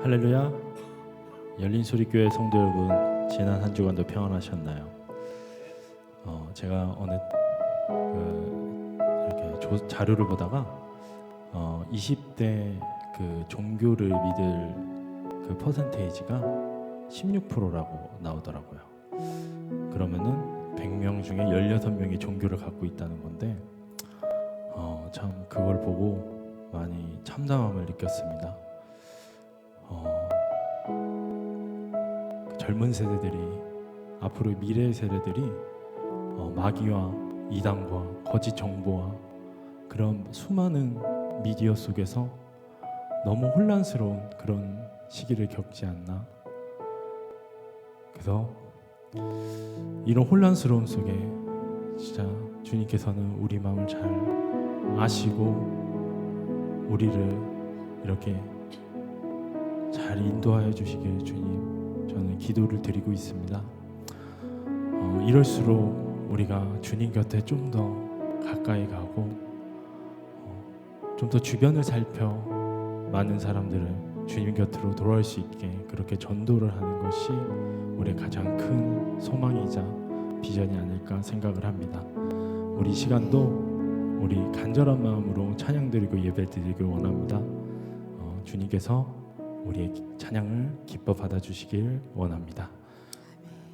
할렐루야. 열린소리교회 성도 여러분, 지난 한 주간도 평안하셨나요? 제가 어느 이렇게 자료를 보다가 20대 그 종교를 믿을 그 퍼센테이지가 16%라고 나오더라고요. 그러면은 100명 중에 16명이 종교를 갖고 있다는 건데 참 그걸 보고 많이 참담함을 느꼈습니다. 젊은 세대들이, 앞으로의 미래 세대들이 마귀와 이단과 거짓 정보와 그런 수많은 미디어 속에서 너무 혼란스러운 그런 시기를 겪지 않나. 그래서 이런 혼란스러움 속에 진짜 주님께서는 우리 마음을 잘 아시고 우리를 이렇게 잘 인도하여 주시길 주님, 저는 기도를 드리고 있습니다. 이럴수록 우리가 주님 곁에 좀 더 가까이 가고 좀 더 주변을 살펴 많은 사람들을 주님 곁으로 돌아올 수 있게 그렇게 전도를 하는 것이 우리의 가장 큰 소망이자 비전이 아닐까 생각을 합니다. 우리 시간도 우리 간절한 마음으로 찬양 드리고 예배 드리길 원합니다. 주님께서 우리의 찬양을 기뻐 받아주시길 원합니다.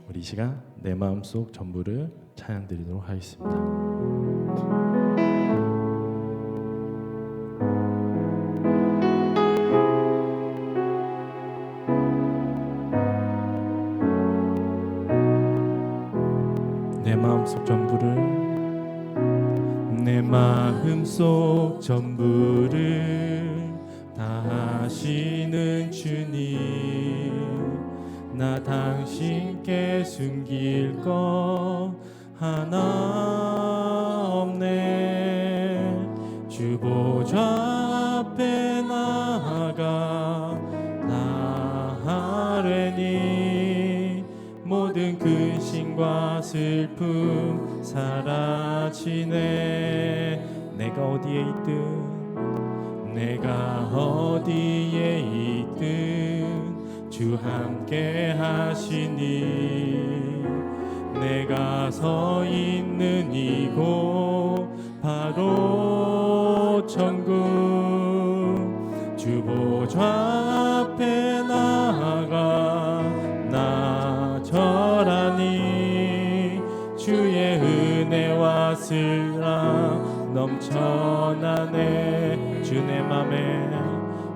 우리 시간 내 마음속 전부를 찬양 드리도록 하겠습니다. 내 마음속 전부를, 내 마음속 전부를 다 하시는 주님, 나 당신께 숨길 것 하나 없네. 주 보좌 앞에 나아가 나아뢰니 모든 근심과 슬픔 사라지네. 내가 어디에 있든, 내가 어디에 있든 주 함께 하시니, 내가 서 있는 이곳 바로 천국. 주 보좌 앞에 나아가 나 절하니 주의 은혜와 슬람 넘쳐나네. 주 내 맘에,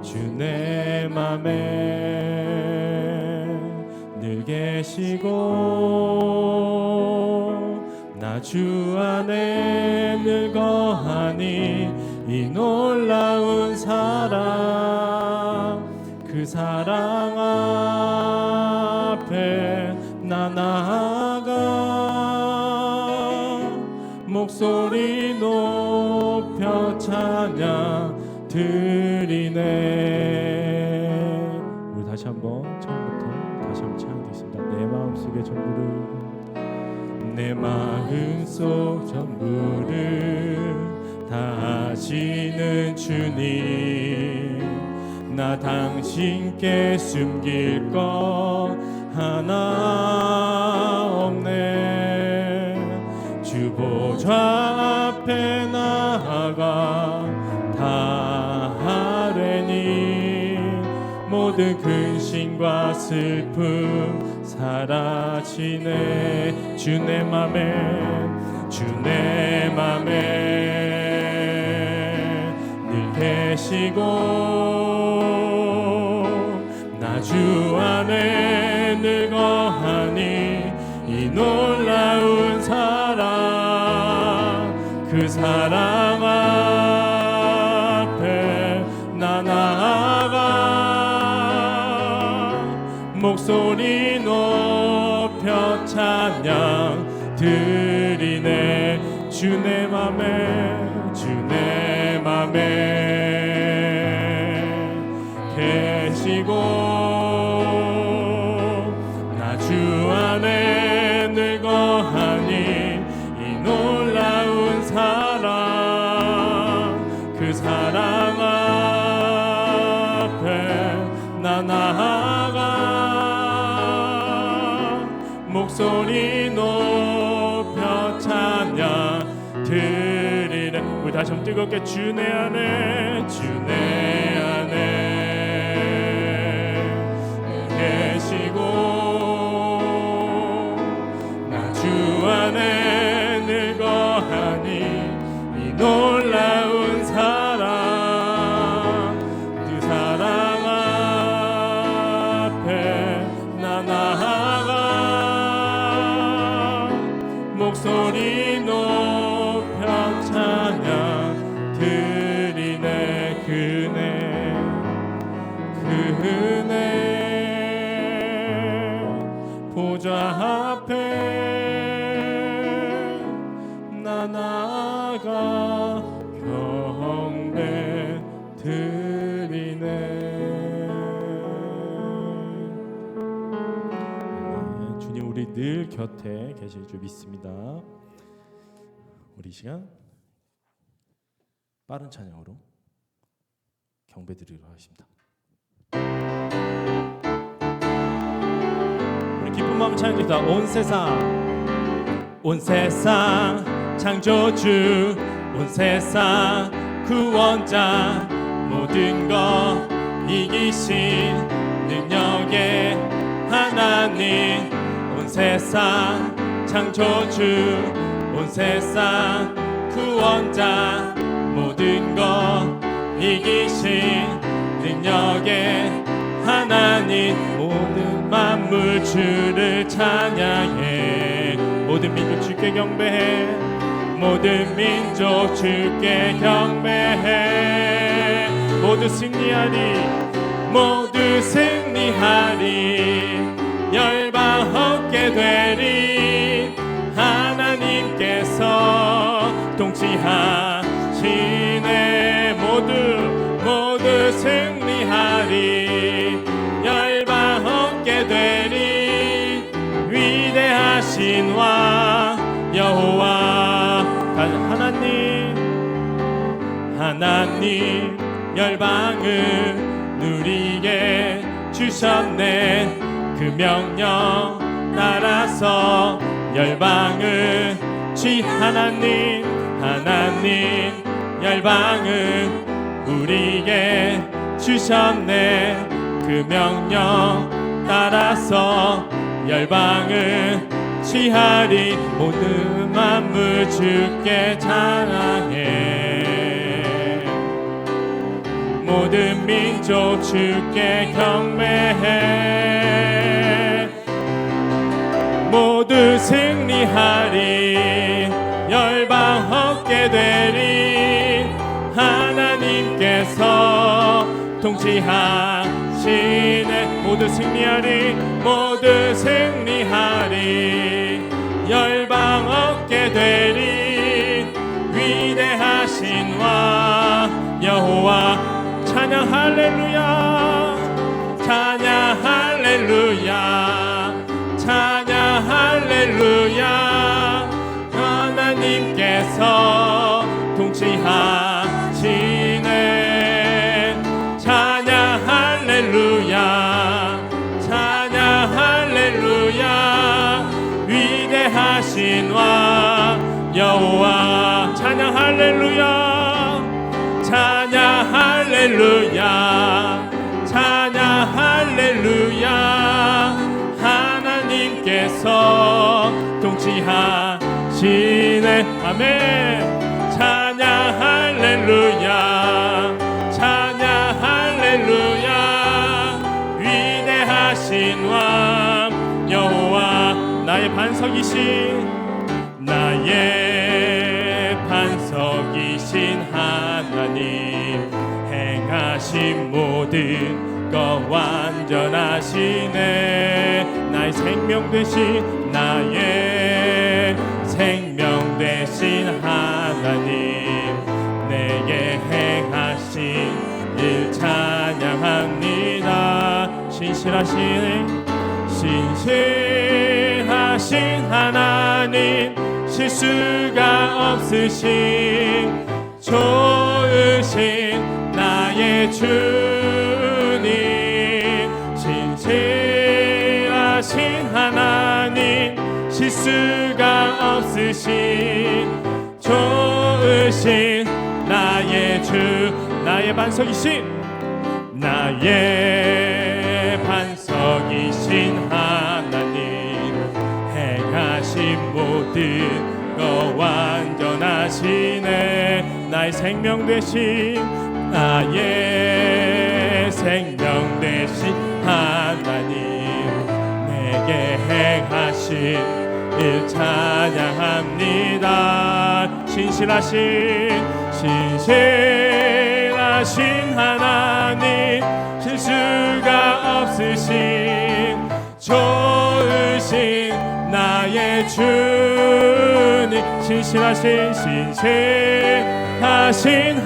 주 내 맘에 늘 계시고 나 주 안에 늘 거하니 이 놀라운 사랑, 그 사랑 앞에 나 나아가 목소리 높여 찬양 드리네. 우리 다시 한번 처음부터 다시 한번 찬양하겠습니다. 내 마음속의 전부를, 내 마음속 전부를 다 하시는 주님, 나 당신께 숨길 것 하나 없네. 주 보좌 앞에 나아가 다 하뢰니 모든 근심과 슬픔 사라지네. 주 내 맘에, 주 내 맘에 늘 계시고 나 주 안에 늘 거하니 이 놀라운 사랑, 그 사랑 앞에 나 나아가 목소리 높여 찬양 드리네. 주 내 맘에, 주 내 맘에 계시고 나 주 안에 늘 거하니 이 놀라운 사랑, 그 사랑 앞에 나 나아가 목소리 높여 찬양 드리네. 우리 다시 한번 뜨겁게 주 내 안에 주 내 안에 계시고 나 주 안에 늘 거하니 이 놀라운 사랑 그 사랑 앞에 나 나아가 목소리 높여 찬양 드리네. 그네 보좌 앞에 나 나아가 경배 드리네. 주님 우리 늘 곁에 계실 줄 믿습니다. 우리 이 시간 빠른 찬양으로 경배 드리도록 하겠습니다. 우리 기쁜 마음 찬양드립니다. 온 세상 창조주 온 세상 구원자 모든 것 이기신 능력의 하나님 온 세상 창조주 온 세상 구원자 모든 것 이기신 능력의 하나님 모든 만물 주를 찬양해. 모든 민족 주께 경배해. 모든 민족 주께 경배해. 모두 승리하리 모두 승리하리 열방 얻게 되리 하나님께서 통치하시네. 모두 승리하리 열방 얻게 되리 위대하신 왕 여호와 하나님 열방을 누리게 주셨네. 그 명령 따라서 열방을 하나님 열방을 우리에게 주셨네. 그 명령 따라서 열방을 취하리 모든 만물 주께 찬양해. 모든 민족 주께 경배해. 모두 승리하리 열방 얻게 되리 하나님께서 통치하시네. 모두 승리하리 모두 승리하리 열방 얻게 되리 위대하신 왕 여호와 찬양 할렐루야 찬양 할렐루야 찬양 할렐루야 하나님께서 통치하시네. 찬양 할렐루야 찬양 할렐루야 위대하신 왕 여호와 찬양 할렐루야 찬양 할렐루야 찬양 할렐루야 하나님께서 통치하시네. 아멘. 찬양 할렐루야 찬양 할렐루야 위대하신 왕 여호와 나의 반석이신 하나님 행하신 모든 것 완전하시네. 나의 생명 되신 나의 생명 되신 하나님 내게 행하신 일 찬양합니다. 신실하신 하나님 실수가 없으신 좋으신 나의 주님 실수가 없으신 좋으신 나의 주, 나의 반석이신, 나의 반석이신 하나님, 행하신 모든 거 완전하시네. 나의 생명 되신, 나의 생명 되신 하나님, 내게 행하신 일 찬양합니다. 신실하신 하나님, 실수가 없으신 좋으신 나의 주님, 신실하신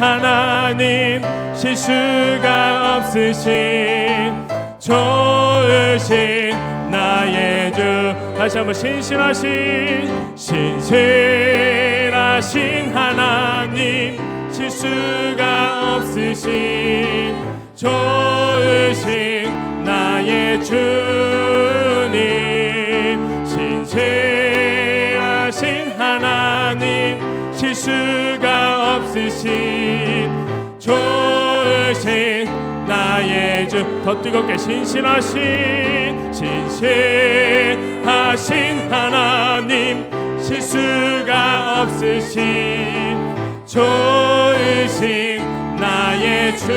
하나님, 실수가 없으신 좋으신 나의 주. 다시 한번 신실하신 하나님, 실수가 없으신 좋으신 나의 주님, 신실하신 하나님, 실수가 없으신 좋으신 나의 주. 더 뜨겁게 신실하신 하나님, 실수가 없으신 좋으신 나의 주님,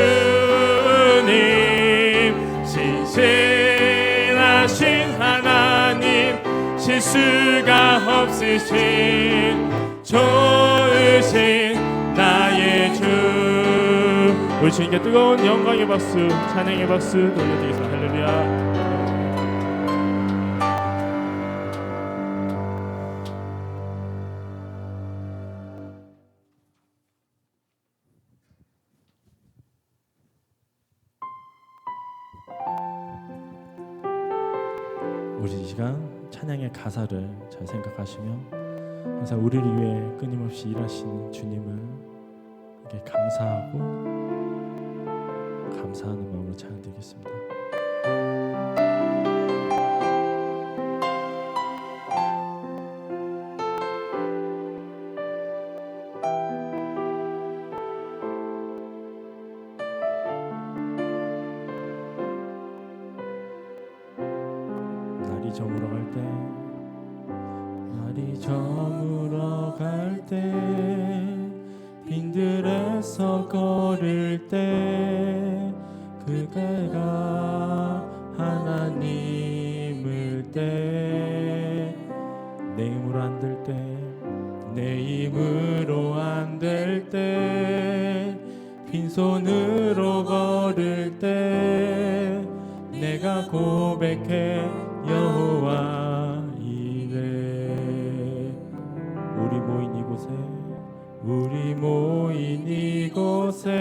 신실하신 하나님, 실수가 없으신 좋으신 나의 주. 우리 주님께 뜨거운 영광의 박수, 찬양의 박수 돌려드리겠습니다. 할렐루야. 우리 이 시간 찬양의 가사를 잘 생각하시며 항상 우리를 위해 끊임없이 일하시는 주님을 이렇게 감사하는 마음으로 찬양드리겠습니다. 날이 저물어 갈 때 빈들에서 걸을 때 그대가 하나님을 때 내 힘으로 안 될 때 빈손으로 걸을 때 내가 고백해 여호와 이래. 우리 모인 이곳에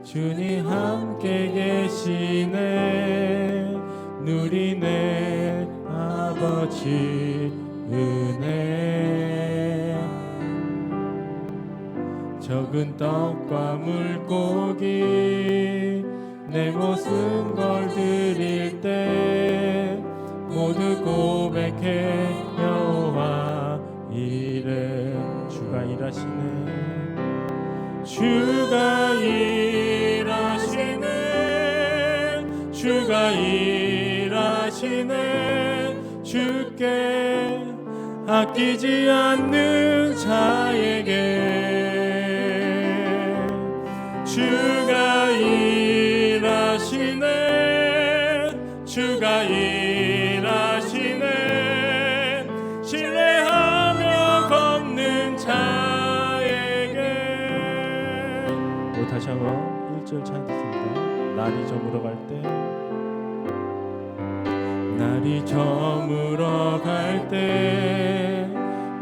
주님 함께 계시네. 누리네 아버지 은혜. 적은 떡과 물고기 내 모습 걸 드릴 때 모두 고백해 여호와 이래. 주가 일하시네. 주가 일하시네. 주가 일하시네. 주께 아끼지 않는 자에게 주가 일하시네. 주가 일하시네. 신뢰하며 걷는 자에게. 다시 한번 1절 찬양했습니다. 날이 저물어 갈 때 날이 저물어 갈 때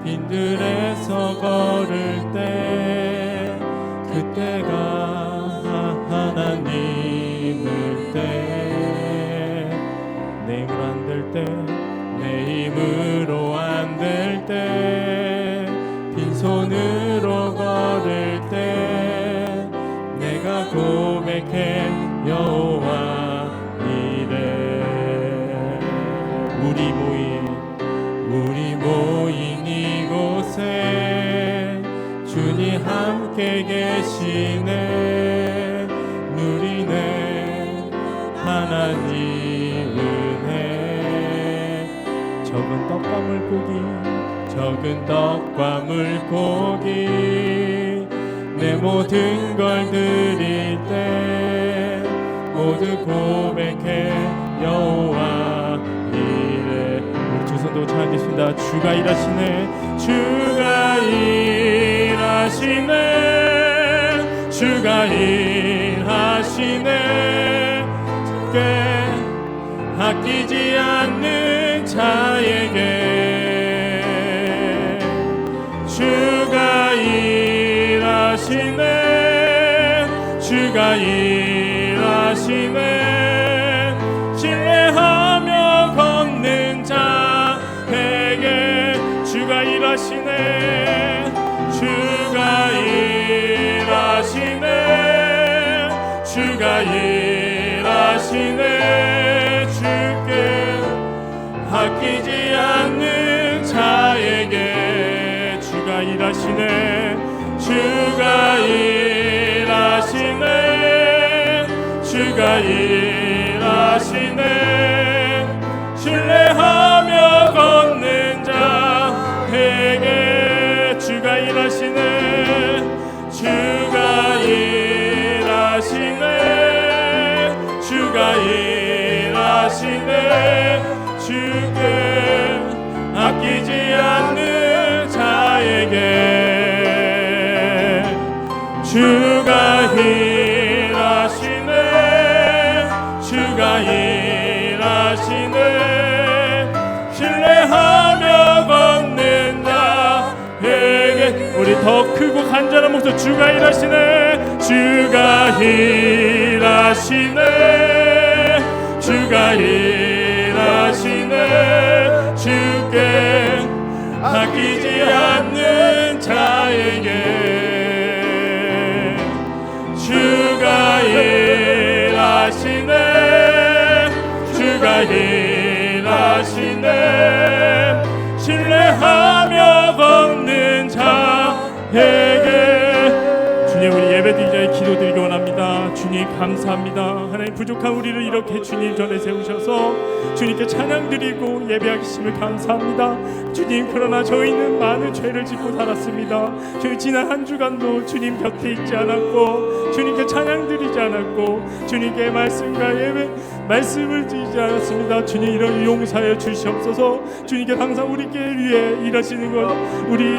빈들에서 걸을 때 그때가 하나님을 때 내 힘으로 안 될 때 내 힘으로 안 될 때 빈손으로 걸을 때 내가 고백해 여호와 이래. 우리 함께 계시네. 누리네 하나님 은혜. 적은 떡과 물고기 내 모든 걸 드릴 때 모두 고백해 여호와 이래. 우리 두 손도 찬양하겠습니다. 주가 일하시네. 주가 일하시네. 주가 일하시네. 꽤 아끼지 않는 자에게 주가 일하시네. 주가 일하시네. 신뢰하며 걷는 자에게 주가 일하시네. 주가 일하시네. 주가 일하시네. 주께 아끼지 않는 자에게 주가 일하시네. 주가 일하시네. 주가 일하시네. 신뢰하며 걷는 자에게 주가 일하시네. 주가 일하시네. 주가 일하시네. 주께 아끼지 않는 자에게 주가 일하시네. 주가 일하시네. 신뢰하며 걷는 자에게 우리 더 크고 간절한 목소리 주가 일하시네. 주가 일하시네. 주가 일하시네. 주께 아끼지 않는 자에게 주가 일하시네. 주가 일하시네. 신뢰하며 걷는 자에게 주님, 우리 예배드리자에 기도드리기 원합니다. 주님 감사합니다. 하나님 부족한 우리를 이렇게 주님 전에 세우셔서 주님께 찬양드리고 예배하심을 감사합니다. 주님, 그러나 저희는 많은 죄를 짓고 살았습니다. 저희 지난 한 주간도 주님 곁에 있지 않았고 주님께 찬양드리지 않았고 주님께 말씀을 드리지 않았습니다. 주님, 이런 용서하여 주시옵소서. 주님께 항상 우리께 위해 일하시는 것 우리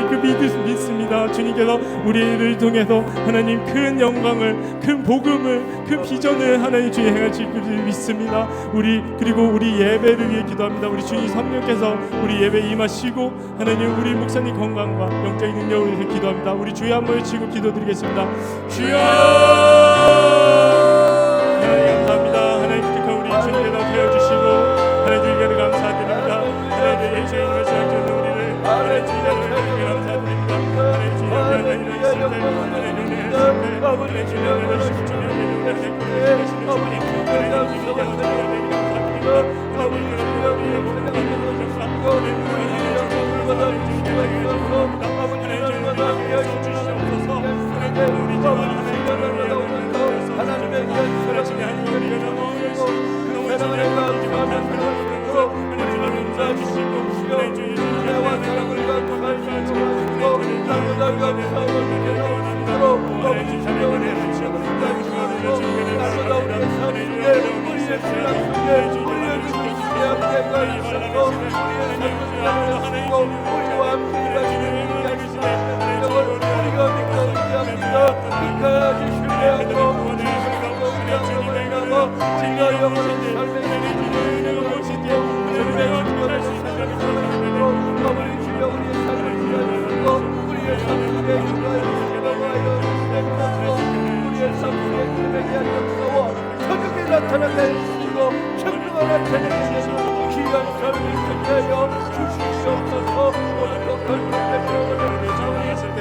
믿습니다. 주님께서 우리를 통해서 하나님 큰 영광을, 큰 복음을, 큰 비전을 하나님 주님 행하실 줄 믿습니다. 그리고 우리 예배를 위해 기도합니다. 우리 주님 성령께서 우리 예배 임하시고 하나님 우리 목사님 건강과 영적인 능력을 위해 기도합니다. 우리 주여 한번 외치고 기도드리겠습니다. 주여! 하나님 감사합니다. 하나님 부족한 우리 주님께서 되어주시고 하나님 주님께는 감사드립니다. 하나님 예수의 이름을 시작하는 우리를 하나님 주님께는 감사드립니다. 하나님 주님께는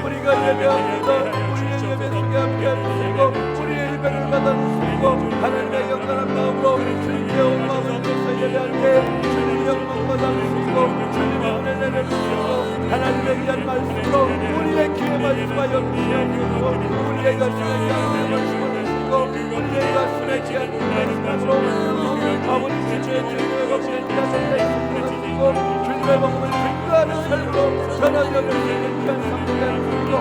우리가 예배합니다. 우리의 예배 속에 함께 하시고 우리의 예배를 받아주시고 하나님의 영광한 마음으로 주님의 온 마음으로 예배할 때 주님의 영광 받아주시고 주님의 은혜를 내려주시고 하나님의 귀한 말씀으로 우리의 귀에 말씀하여 주시옵소서. 우리의 가슴에 귀한 열심을 주시고 우리의 가슴에 귀한 열심으로 아버지 주님의 주님의 법을 주시고 주님의 복음을 증거하는 삶으로 전하여질 수 있는 귀한 삶을 주시고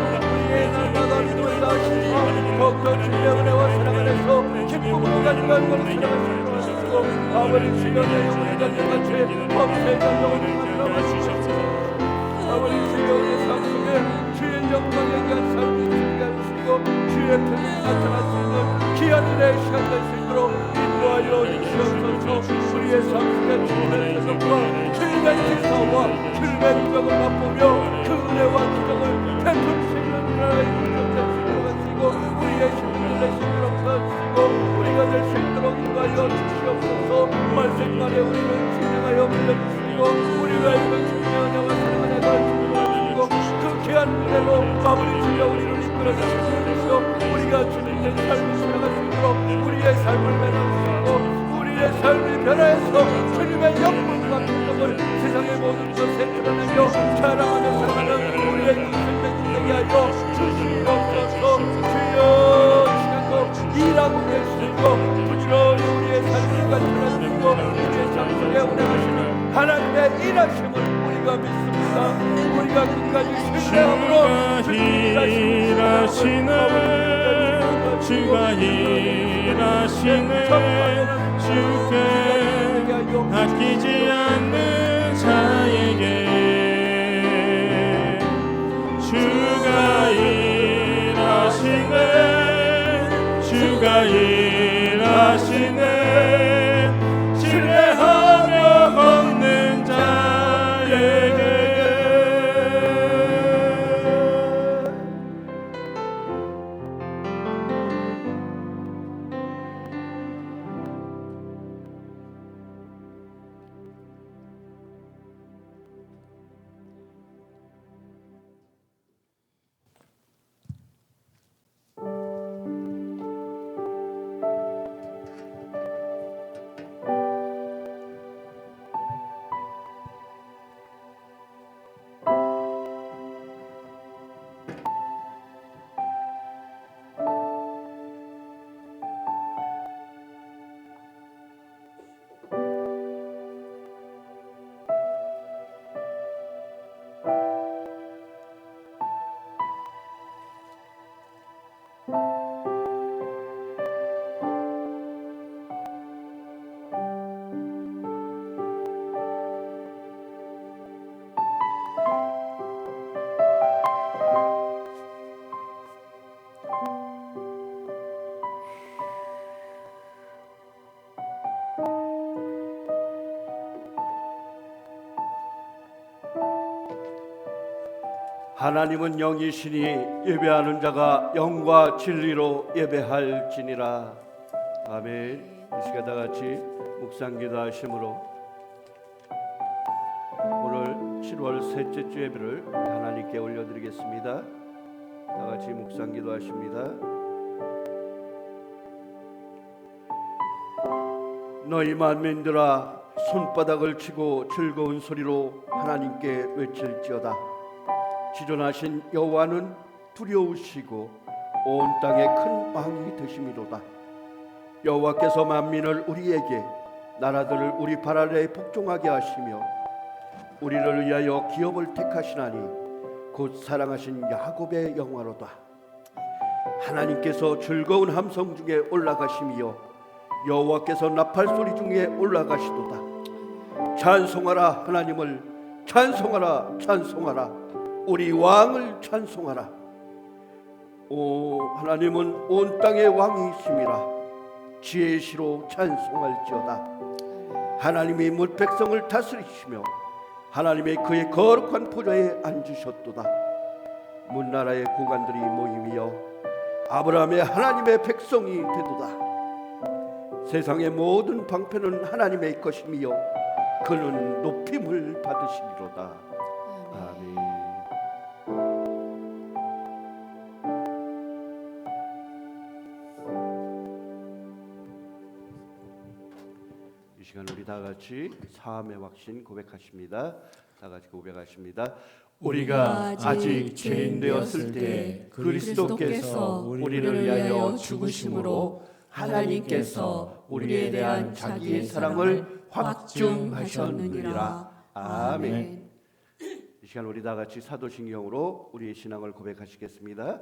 우리의 날마다 믿음을 다하시고 더욱더 주님의 은혜와 사랑 안에서 기쁨으로 간구하는 것을 사랑하시고 아버지 주여 내 영혼이 달려같이 범죄의 감정을 만들어 주시옵소서. 아버지 주여 우리 삶 속에 주의 영광에 대한 삶이 있게 하시고 주의 편이 나타날 수 있는 귀한 은혜의 시간 될 수 있도록 인도하여 주시옵소서. 우리의 삶 속에 주님의 표정과 주님의 기사와 주님의 기적을 맛보며 그 은혜와 기적을 베풀 수 있는 나라의 기적 될 수 있도록 하시고 우리의 힘을 낼 수 있도록 하시고 우리가 될 수 있도록 인도하여 주시옵소서. 말씀만에 우리를 진행하여 불러주시고 우리 외에는 주님의 은혜와 사랑 안에 가르치시고 그 귀한 은혜로 마무리 주여 우리를 이끌어 주시옵소서. 우리가 주님의 삶을 살아갈 수 있도록 우리의 삶을 변화시키고 우리의 삶이 변화해서 주님의 영광과 기적을 세상의 모든 것에 드러내며 자랑하며 살아가는 우리의 인생을 되게 하여 주시옵소서. 주여 시간도 일하고 계시고 부지런히 우리의 삶을 갖춰주시고 우리의 삶 속에 운행하시는 하나님의 일하심을 우리가 믿습니다. 우리가 끝까지 신뢰함으로 주가 일하시네 주께 아끼지 않는 자에게 주가 일하시네 주가 일하시네 신뢰하며 걷는 자에게 하나님은 영이시니 예배하는 자가 영과 진리로 예배할지니라. 아멘. 이 시간 다 같이 묵상기도 하심으로 오늘 7월 셋째 주 예배를 하나님께 올려드리겠습니다. 다 같이 묵상기도 하십니다. 너희 만민들아 손바닥을 치고 즐거운 소리로 하나님께 외칠지어다. 지존하신 여호와는 두려우시고 온 땅에 큰 왕이 되심이로다. 여호와께서 만민을 우리에게 나라들을 우리 발 아래 복종하게 하시며 우리를 위하여 기업을 택하시나니 곧 사랑하신 야곱의 영화로다. 하나님께서 즐거운 함성 중에 올라가시며 여호와께서 나팔 소리 중에 올라가시도다. 찬송하라 하나님을, 찬송하라 찬송하라 우리 왕을 찬송하라. 오 하나님은 온 땅의 왕이심이라. 지혜의 시로 찬송할지어다. 하나님이 뭇 백성을 다스리시며 하나님의 그의 거룩한 보좌에 앉으셨도다. 문나라의 고관들이 모임이여 아브라함의 하나님의 백성이 되도다. 세상의 모든 방패는 하나님의 것이며 그는 높임을 받으시리로다. 아멘. 시간 우리 다 같이 사함의 확신 고백하십니다. 다 같이 고백하십니다. 우리가 아직 죄인 되었을 때 그리스도께서 우리를 위하여 죽으심으로 하나님께서 우리에 대한 자기의 사랑을 확증하셨느니라. 아멘. 이 시간 우리 다 같이 사도신경으로 우리의 신앙을 고백하시겠습니다.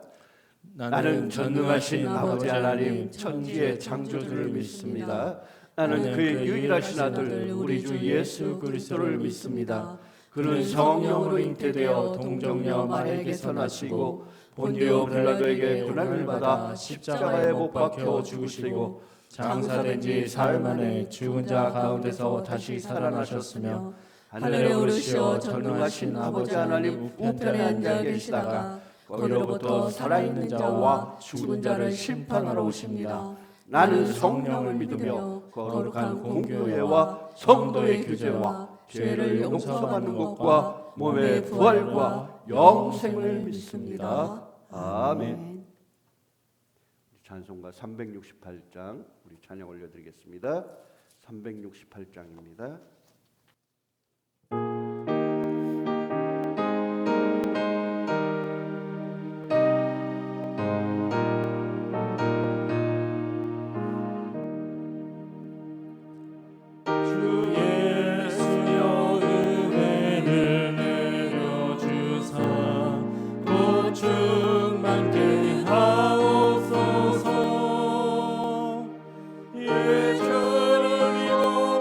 나는 전능하신 아버지 하나님 천지의 창조주를 믿습니다. 나는 그의 유일하신 아들 우리 주 예수 그리스도를 믿습니다. 그는 성령으로 잉태되어 동정녀 마리아에게서 나시고 본디오 빌라도에게 고난을 받아 십자가에 못 박혀 죽으시고 장사된 지 사흘 만에 죽은 자 가운데서 다시 살아나셨으며 하늘에 오르시어 전능하신 아버지 하나님 우편에 앉아 계시다가 거기로부터 살아있는 자와 죽은 자를 심판하러 오십니다. 나는 성령을 믿으며 거룩한 공교회와 성도의 규제와 죄를 용서받는 것과 몸의 부활과 영생을 믿습니다. 아멘. 찬송가 368장 우리 찬양 올려드리겠습니다. 368장입니다. 예천을 이고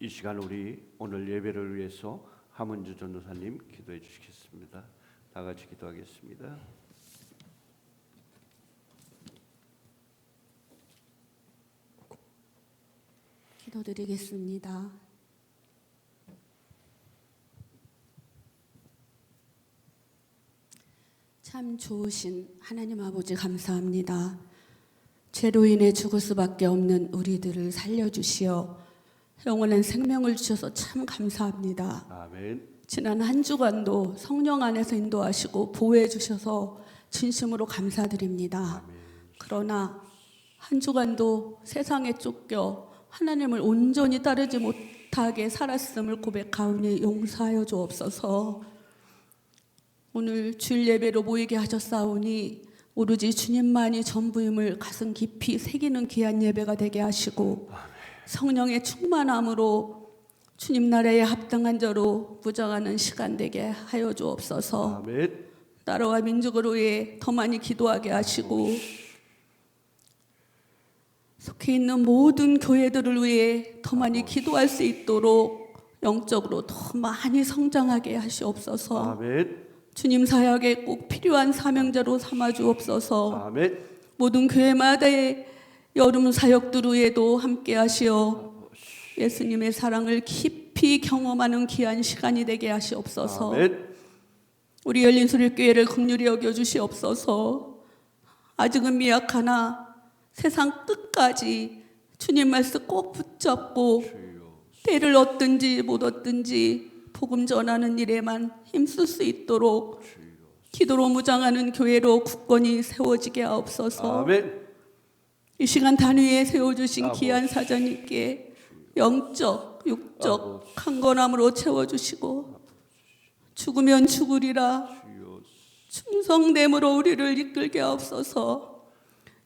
이 시간 우리 오늘 예배를 위해서 하문주 전도사님 기도해 주시겠습니다. 다 같이 기도하겠습니다. 기도드리겠습니다. 참 좋으신 하나님 아버지 감사합니다. 죄로 인해 죽을 수밖에 없는 우리들을 살려주시어 영원한 생명을 주셔서 참 감사합니다. 아멘. 지난 한 주간도 성령 안에서 인도하시고 보호해 주셔서 진심으로 감사드립니다. 아멘. 그러나 한 주간도 세상에 쫓겨 하나님을 온전히 따르지 못하게 살았음을 고백하오니 용서하여 주옵소서. 오늘 주일 예배로 모이게 하셨사오니 오로지 주님만이 전부임을 가슴 깊이 새기는 귀한 예배가 되게 하시고 성령의 충만함으로 주님 나라에 합당한 자로 무장하는 시간 되게 하여 주옵소서. 아멘. 나라와 민족을 위해 더 많이 기도하게 하시고 속해 있는 모든 교회들을 위해 더 많이 기도할 수 있도록 영적으로 더 많이 성장하게 하시옵소서. 아멘. 주님 사역에 꼭 필요한 사명자로 삼아 주옵소서. 아멘. 모든 교회마다의 여름 사역들 위에도 함께 하시어 예수님의 사랑을 깊이 경험하는 귀한 시간이 되게 하시옵소서. 아멘. 우리 열린소리교회를 긍휼히 여겨 주시옵소서. 아직은 미약하나 세상 끝까지 주님 말씀 꼭 붙잡고 때를 얻든지 못 얻든지 복음 전하는 일에만 힘쓸 수 있도록 기도로 무장하는 교회로 굳건히 세워지게 하옵소서. 아멘. 이 시간 단위에 세워주신 귀한 사자님께 영적, 육적 강건함으로 채워주시고 죽으면 죽으리라 충성됨으로 우리를 이끌게 하옵소서.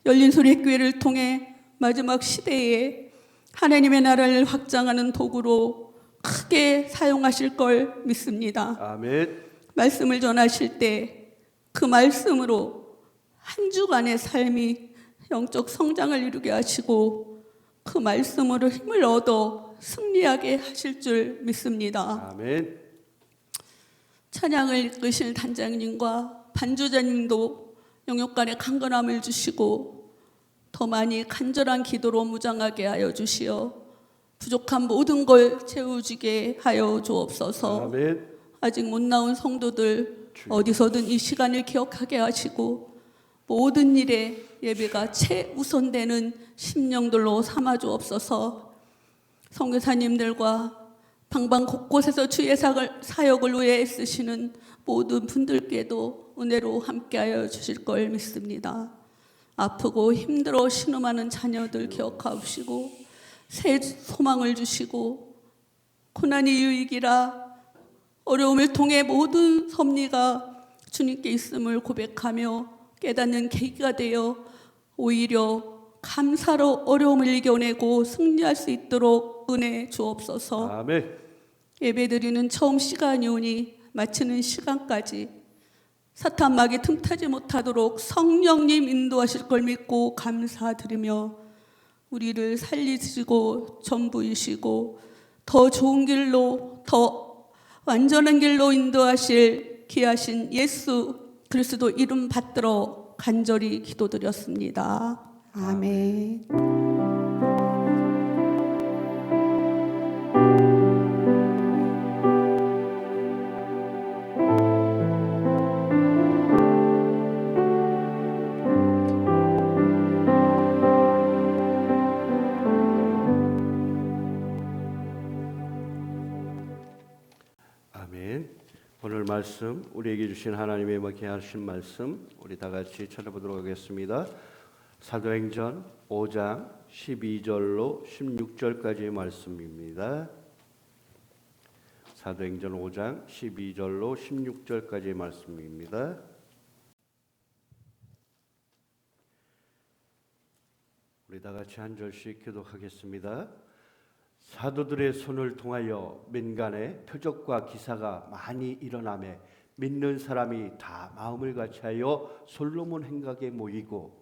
열린소리교회를 통해 마지막 시대에 하나님의 나라를 확장하는 도구로 크게 사용하실 걸 믿습니다. 아멘. 말씀을 전하실 때 그 말씀으로 한 주간의 삶이 영적 성장을 이루게 하시고 그 말씀으로 힘을 얻어 승리하게 하실 줄 믿습니다. 아멘. 찬양을 이끄실 단장님과 반주자님도 영역간의 강건함을 주시고 더 많이 간절한 기도로 무장하게 하여 주시어 부족한 모든 걸 채워주게 하여 주옵소서. 아멘. 아직 못 나온 성도들 어디서든 이 시간을 기억하게 하시고 모든 일에 예배가 최우선되는 심령들로 삼아 주옵소서. 선교사님들과 방방 곳곳에서 주의 사역을 위해 애쓰시는 모든 분들께도 은혜로 함께하여 주실 걸 믿습니다. 아프고 힘들어 신음하는 자녀들 기억하시고 새 소망을 주시고 고난이 유익이라 어려움을 통해 모든 섭리가 주님께 있음을 고백하며 깨닫는 계기가 되어 오히려 감사로 어려움을 이겨내고 승리할 수 있도록 은혜 주옵소서. 아멘. 예배드리는 처음 시간이 오니 마치는 시간까지 사탄 마귀 틈타지 못하도록 성령님 인도하실 걸 믿고 감사드리며 우리를 살리시고 전부이시고 더 좋은 길로 더 완전한 길로 인도하실 귀하신 예수 그리스도 이름 받들어 간절히 기도드렸습니다. 아멘. 아멘. 오늘 말씀 우리에게 주신 하나님의 먹게 하신 말씀 우리 다 같이 찾아보도록 하겠습니다. 사도행전 5장 12절로 16절까지의 말씀입니다. 사도행전 5장 12절로 16절까지의 말씀입니다. 우리 다 같이 한 절씩 기도하겠습니다. 사도들의 손을 통하여 민간에 표적과 기사가 많이 일어나매 믿는 사람이 다 마음을 같이하여 솔로몬 행각에 모이고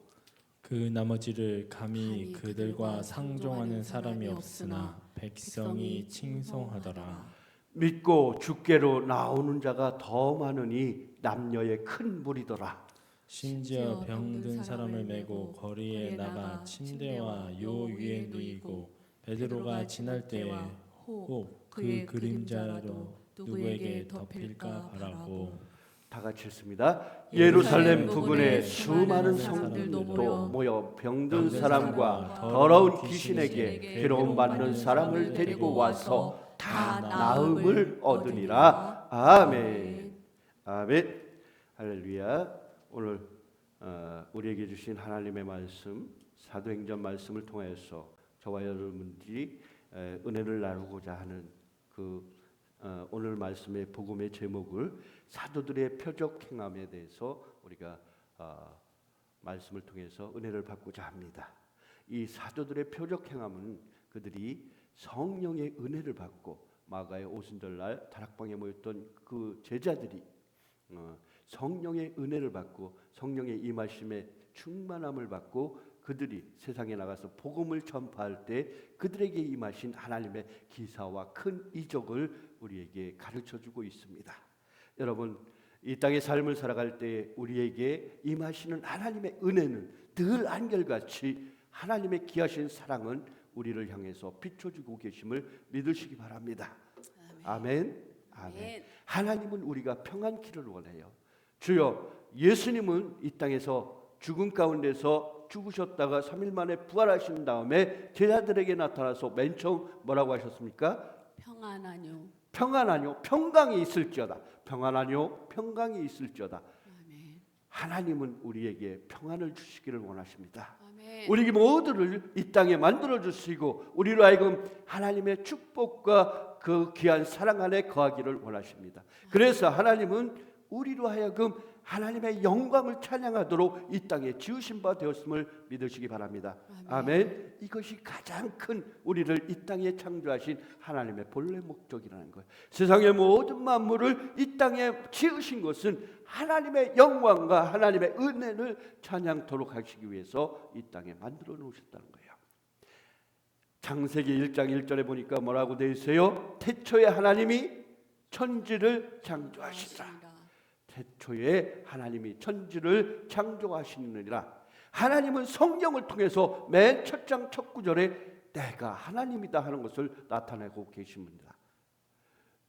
그 나머지를 감히 그들과 상종하는 사람이 없으나 백성이 칭송하더라. 믿고 주께로 나오는 자가 더 많으니 남녀의 큰 무리더라. 심지어 병든 사람을 메고 거리에 나가 침대와 요 위에 누이고 베드로가 지날 때에 혹 그 그림자라도 누구에게 덮일까 바라고. 다 같이 읽습니다. 예루살렘 부근에 수많은 성들도 모여 병든 사람과 더러운 귀신에게 괴로움 받는 사람을 데리고 와서 다 나음을 얻으니라. 아멘. 아멘. 할렐루야. 오늘 우리에게 주신 하나님의 말씀, 사도행전 말씀을 통해서 저와 여러분들이 은혜를 나누고자 하는 오늘 말씀의 복음의 제목을 사도들의 표적 행함에 대해서 우리가 말씀을 통해서 은혜를 받고자 합니다. 이 사도들의 표적 행함은 그들이 성령의 은혜를 받고 마가의 오순절날 다락방에 모였던 그 제자들이 성령의 은혜를 받고 성령의 임하심에 충만함을 받고 그들이 세상에 나가서 복음을 전파할 때 그들에게 임하신 하나님의 기사와 큰 이적을 우리에게 가르쳐주고 있습니다. 여러분, 이 땅의 삶을 살아갈 때 우리에게 임하시는 하나님의 은혜는 늘 한결같이 하나님의 귀하신 사랑은 우리를 향해서 비춰주고 계심을 믿으시기 바랍니다. 아멘. 아멘. 하나님은 우리가 평안키를 원해요. 주여, 예수님은 이 땅에서 죽음 가운데서 죽으셨다가 3일 만에 부활하신 다음에 제자들에게 나타나서 맨 처음 뭐라고 하셨습니까? 평안하뇨. 평안하뇨. 평강이 있을지어다. 평안하뇨. 평강이 있을지어다. 아멘. 하나님은 우리에게 평안을 주시기를 원하십니다. 아멘. 우리 모두를 이 땅에 만들어 주시고 우리로 하여금 하나님의 축복과 그 귀한 사랑 안에 거하기를 원하십니다. 그래서 하나님은 우리로 하여금 하나님의 영광을 찬양하도록 이 땅에 지으신 바 되었음을 믿으시기 바랍니다. 아멘. 이것이 가장 큰 우리를 이 땅에 창조하신 하나님의 본래 목적이라는 거예요. 세상의 모든 만물을 이 땅에 지으신 것은 하나님의 영광과 하나님의 은혜를 찬양토록 하시기 위해서 이 땅에 만들어 놓으셨다는 거예요. 창세기 1장 1절에 보니까 뭐라고 되어 있어요? 태초에 하나님이 천지를 창조하시니라. 태초에 하나님이 천지를 창조하시느니라. 하나님은 성경을 통해서 맨 첫 장 첫 구절에 내가 하나님이다 하는 것을 나타내고 계십니다.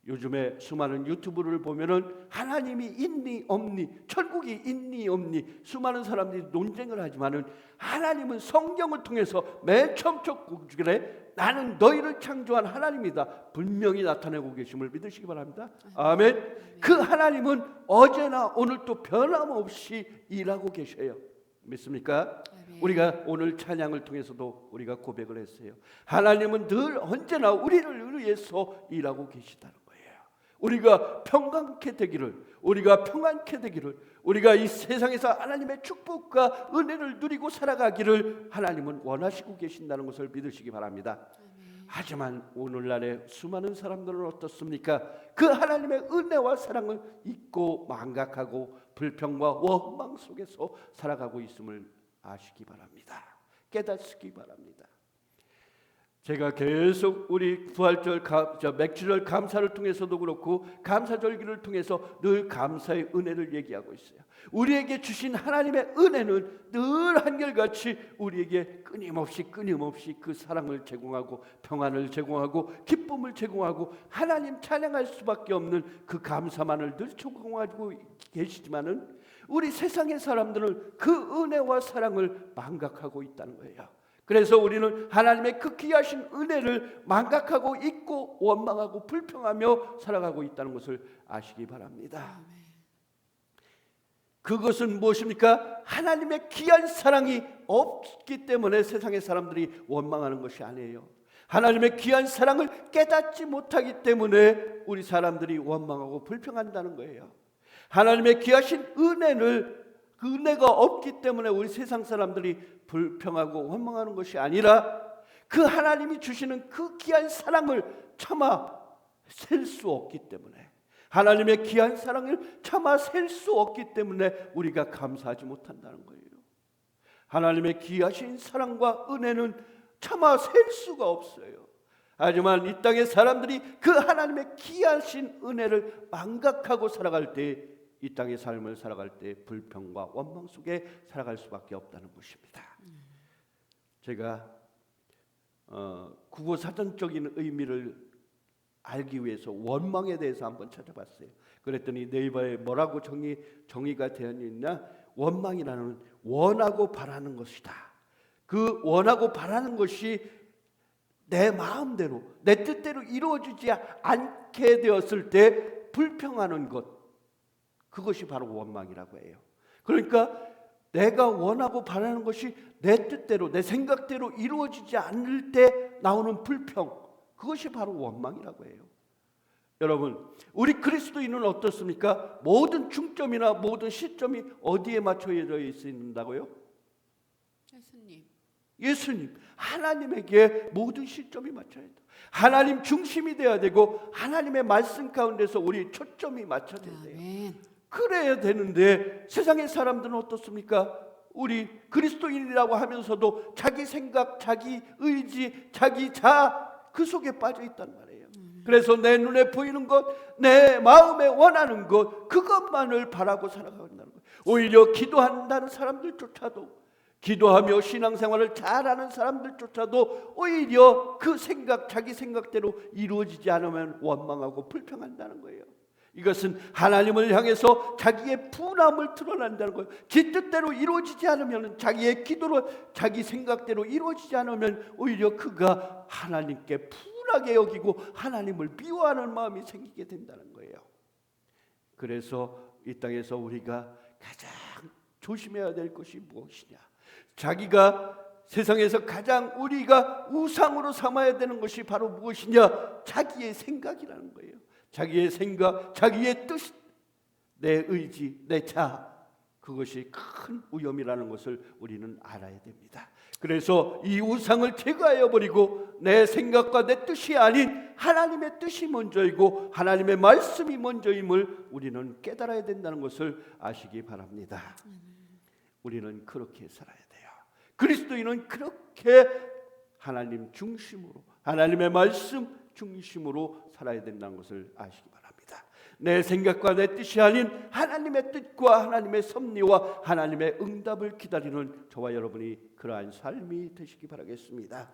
요즘에 수많은 유튜브를 보면은 하나님이 있니 없니, 천국이 있니 없니 수많은 사람들이 논쟁을 하지만은 하나님은 성경을 통해서 맨 처음 첫 구절에 나는 너희를 창조한 하나님이다 분명히 나타내고 계심을 믿으시기 바랍니다. 아멘. 그 하나님은 어제나 오늘도 변함없이 일하고 계셔요. 믿습니까? 우리가 오늘 찬양을 통해서도 우리가 고백을 했어요. 하나님은 늘 언제나 우리를 위해서 일하고 계시다는 거예요. 우리가 평강케 되기를, 우리가 평안케 되기를, 우리가 이 세상에서 하나님의 축복과 은혜를 누리고 살아가기를 하나님은 원하시고 계신다는 것을 믿으시기 바랍니다. 하지만 오늘날의 수많은 사람들은 어떻습니까? 그 하나님의 은혜와 사랑을 잊고 망각하고 불평과 원망 속에서 살아가고 있음을 아시기 바랍니다. 깨닫기 바랍니다. 제가 계속 우리 부활절, 맥주절 감사를 통해서도 그렇고 감사절기를 통해서 늘 감사의 은혜를 얘기하고 있어요. 우리에게 주신 하나님의 은혜는 늘 한결같이 우리에게 끊임없이 그 사랑을 제공하고 평안을 제공하고 기쁨을 제공하고 하나님 찬양할 수밖에 없는 그 감사만을 늘 제공하고 계시지만은 우리 세상의 사람들은 그 은혜와 사랑을 망각하고 있다는 거예요. 그래서 우리는 하나님의 그 귀하신 은혜를 망각하고 잊고 원망하고 불평하며 살아가고 있다는 것을 아시기 바랍니다. 그것은 무엇입니까? 하나님의 귀한 사랑이 없기 때문에 세상의 사람들이 원망하는 것이 아니에요. 하나님의 귀한 사랑을 깨닫지 못하기 때문에 우리 사람들이 원망하고 불평한다는 거예요. 하나님의 귀하신 은혜가 없기 때문에 우리 세상 사람들이 불평하고 원망하는 것이 아니라 그 하나님이 주시는 그 귀한 사랑을 차마 셀 수 없기 때문에, 하나님의 귀한 사랑을 차마 셀 수 없기 때문에 우리가 감사하지 못한다는 거예요. 하나님의 귀하신 사랑과 은혜는 차마 셀 수가 없어요. 하지만 이 땅의 사람들이 그 하나님의 귀하신 은혜를 망각하고 살아갈 때, 이 땅의 삶을 살아갈 때 불평과 원망 속에 살아갈 수밖에 없다는 것입니다. 제가 국어사전적인 의미를 알기 위해서 원망에 대해서 한번 찾아봤어요. 그랬더니 네이버에 뭐라고 정의가 되어 있냐? 원망이라는 원하고 바라는 것이다. 그 원하고 바라는 것이 내 마음대로, 내 뜻대로 이루어지지 않게 되었을 때 불평하는 것, 그것이 바로 원망이라고 해요. 그러니까 내가 원하고 바라는 것이 내 뜻대로, 내 생각대로 이루어지지 않을 때 나오는 불평, 그것이 바로 원망이라고 해요. 여러분, 우리 그리스도인은 어떻습니까? 모든 중점이나 모든 시점이 어디에 맞춰져 있는다고요? 예수님, 하나님에게 모든 시점이 맞춰야 돼요. 하나님 중심이 되어야 되고 하나님의 말씀 가운데서 우리 초점이 맞춰져야 돼요. 그래야 되는데 세상의 사람들은 어떻습니까? 우리 그리스도인이라고 하면서도 자기 생각, 자기 의지, 자기 자아, 그 속에 빠져 있단 말이에요. 그래서 내 눈에 보이는 것, 내 마음에 원하는 것, 그것만을 바라고 살아간다는 거예요. 오히려 기도한다는 사람들조차도, 기도하며 신앙생활을 잘하는 사람들조차도 오히려 그 생각, 자기 생각대로 이루어지지 않으면 원망하고 불평한다는 거예요. 이것은 하나님을 향해서 자기의 분함을 드러낸다는 거예요. 지 뜻대로 이루어지지 않으면, 자기의 기도로 자기 생각대로 이루어지지 않으면 오히려 그가 하나님께 분하게 여기고 하나님을 미워하는 마음이 생기게 된다는 거예요. 그래서 이 땅에서 우리가 가장 조심해야 될 것이 무엇이냐? 자기가 세상에서 가장 우리가 우상으로 삼아야 되는 것이 바로 무엇이냐? 자기의 생각이라는 거예요. 자기의 생각, 자기의 뜻, 내 의지, 내 자아, 그것이 큰 위험이라는 것을 우리는 알아야 됩니다. 그래서 이 우상을 제거하여 버리고 내 생각과 내 뜻이 아닌 하나님의 뜻이 먼저이고 하나님의 말씀이 먼저임을 우리는 깨달아야 된다는 것을 아시기 바랍니다. 우리는 그렇게 살아야 돼요. 그리스도인은 그렇게 하나님 중심으로, 하나님의 말씀 중심으로 살아야 된다는 것을 아시기 바랍니다. 내 생각과 내 뜻이 아닌 하나님의 뜻과 하나님의 섭리와 하나님의 응답을 기다리는 저와 여러분이 그러한 삶이 되시기 바라겠습니다.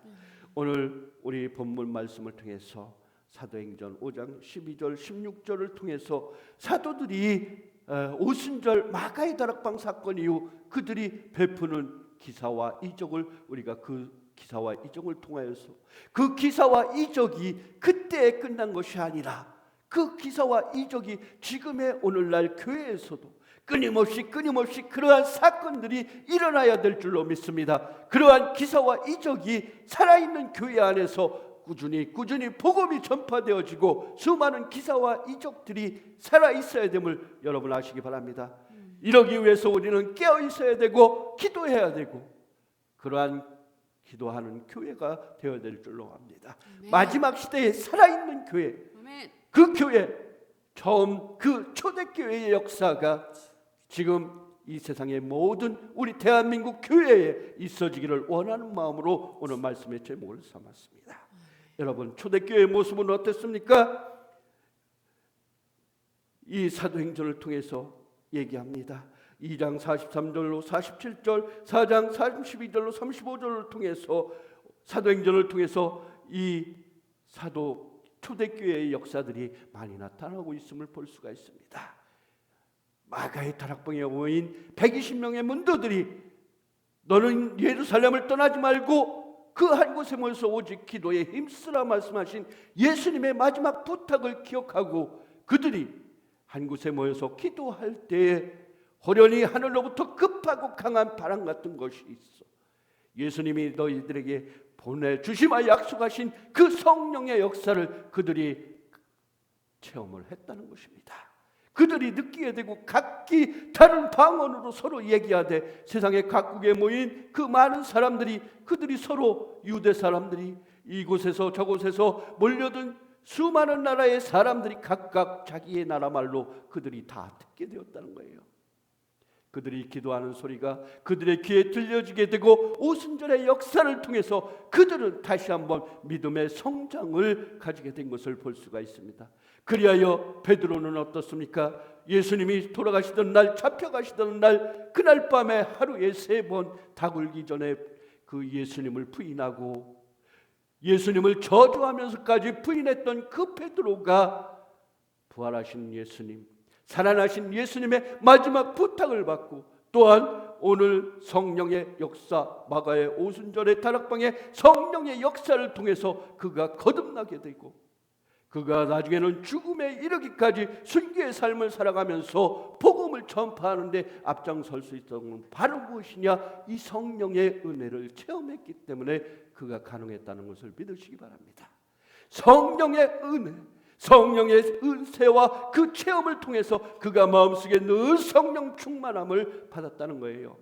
오늘 우리 본문 말씀을 통해서 사도행전 5장 12절 16절을 통해서 사도들이 오순절 마가의 다락방 사건 이후 그들이 베푸는 기사와 이적을 우리가 그 기사와 이적을 통하여서 그 기사와 이적이 그때에 끝난 것이 아니라 그 기사와 이적이 지금의 오늘날 교회에서도 끊임없이 그러한 사건들이 일어나야 될 줄로 믿습니다. 그러한 기사와 이적이 살아있는 교회 안에서 꾸준히 복음이 전파되어지고 수많은 기사와 이적들이 살아있어야 됨을 여러분 아시기 바랍니다. 이러기 위해서 우리는 깨어 있어야 되고 기도해야 되고 그러한 기도하는 교회가 되어야 될 줄로 압니다. 마지막 시대에 살아있는 교회, 그 교회, 처음 그 초대교회의 역사가 지금 이 세상의 모든 우리 대한민국 교회에 있어지기를 원하는 마음으로 오늘 말씀의 제목을 삼았습니다. 여러분, 초대교회의 모습은 어땠습니까? 이 사도행전을 통해서 얘기합니다. 2장 43절로 47절, 4장 32절로 35절을 통해서 사도행전을 통해서 이 사도 초대교회의 역사들이 많이 나타나고 있음을 볼 수가 있습니다. 마가의 다락방에 모인 120명의 문도들이 너는 예루살렘을 떠나지 말고 그 한 곳에 모여서 오직 기도에 힘쓰라 말씀하신 예수님의 마지막 부탁을 기억하고 그들이 한 곳에 모여서 기도할 때에 호련히 하늘로부터 급하고 강한 바람 같은 것이 있어 예수님이 너희들에게 보내주시마 약속하신 그 성령의 역사를 그들이 체험을 했다는 것입니다. 그들이 느끼게 되고 각기 다른 방언으로 서로 얘기하되 세상의 각국에 모인 그 많은 사람들이 그들이 서로 유대 사람들이 이곳에서 저곳에서 몰려든 수많은 나라의 사람들이 각각 자기의 나라 말로 그들이 다 듣게 되었다는 거예요. 그들이 기도하는 소리가 그들의 귀에 들려지게 되고 오순절의 역사를 통해서 그들은 다시 한번 믿음의 성장을 가지게 된 것을 볼 수가 있습니다. 그리하여 베드로는 어떻습니까? 예수님이 돌아가시던 날, 잡혀가시던 날, 그날 밤에 하루에 3번 다 굴기 전에 그 예수님을 부인하고 예수님을 저주하면서까지 부인했던 그 베드로가 부활하신 예수님, 살아나신 예수님의 마지막 부탁을 받고 또한 오늘 성령의 역사, 마가의 오순절의 다락방의 성령의 역사를 통해서 그가 거듭나게 되고 그가 나중에는 죽음에 이르기까지 순교의 삶을 살아가면서 복음을 전파하는데 앞장설 수 있었던 건 바로 무엇이냐? 이 성령의 은혜를 체험했기 때문에 그가 가능했다는 것을 믿으시기 바랍니다. 성령의 은혜, 성령의 은혜와 그 체험을 통해서 그가 마음속에 늘 성령 충만함을 받았다는 거예요.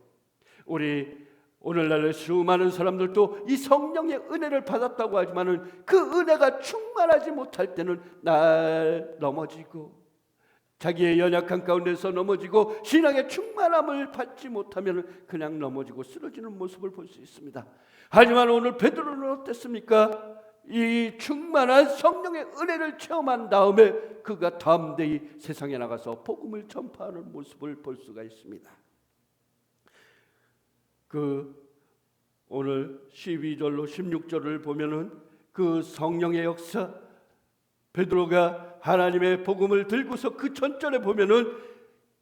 우리 오늘날의 수많은 사람들도 이 성령의 은혜를 받았다고 하지만은 그 은혜가 충만하지 못할 때는 날 넘어지고 자기의 연약한 가운데서 넘어지고 신앙의 충만함을 받지 못하면 그냥 넘어지고 쓰러지는 모습을 볼 수 있습니다. 하지만 오늘 베드로는 어땠습니까? 이 충만한 성령의 은혜를 체험한 다음에 그가 담대히 세상에 나가서 복음을 전파하는 모습을 볼 수가 있습니다. 오늘 12절로 16절을 보면은 그 성령의 역사, 베드로가 하나님의 복음을 들고서 그 전절에 보면은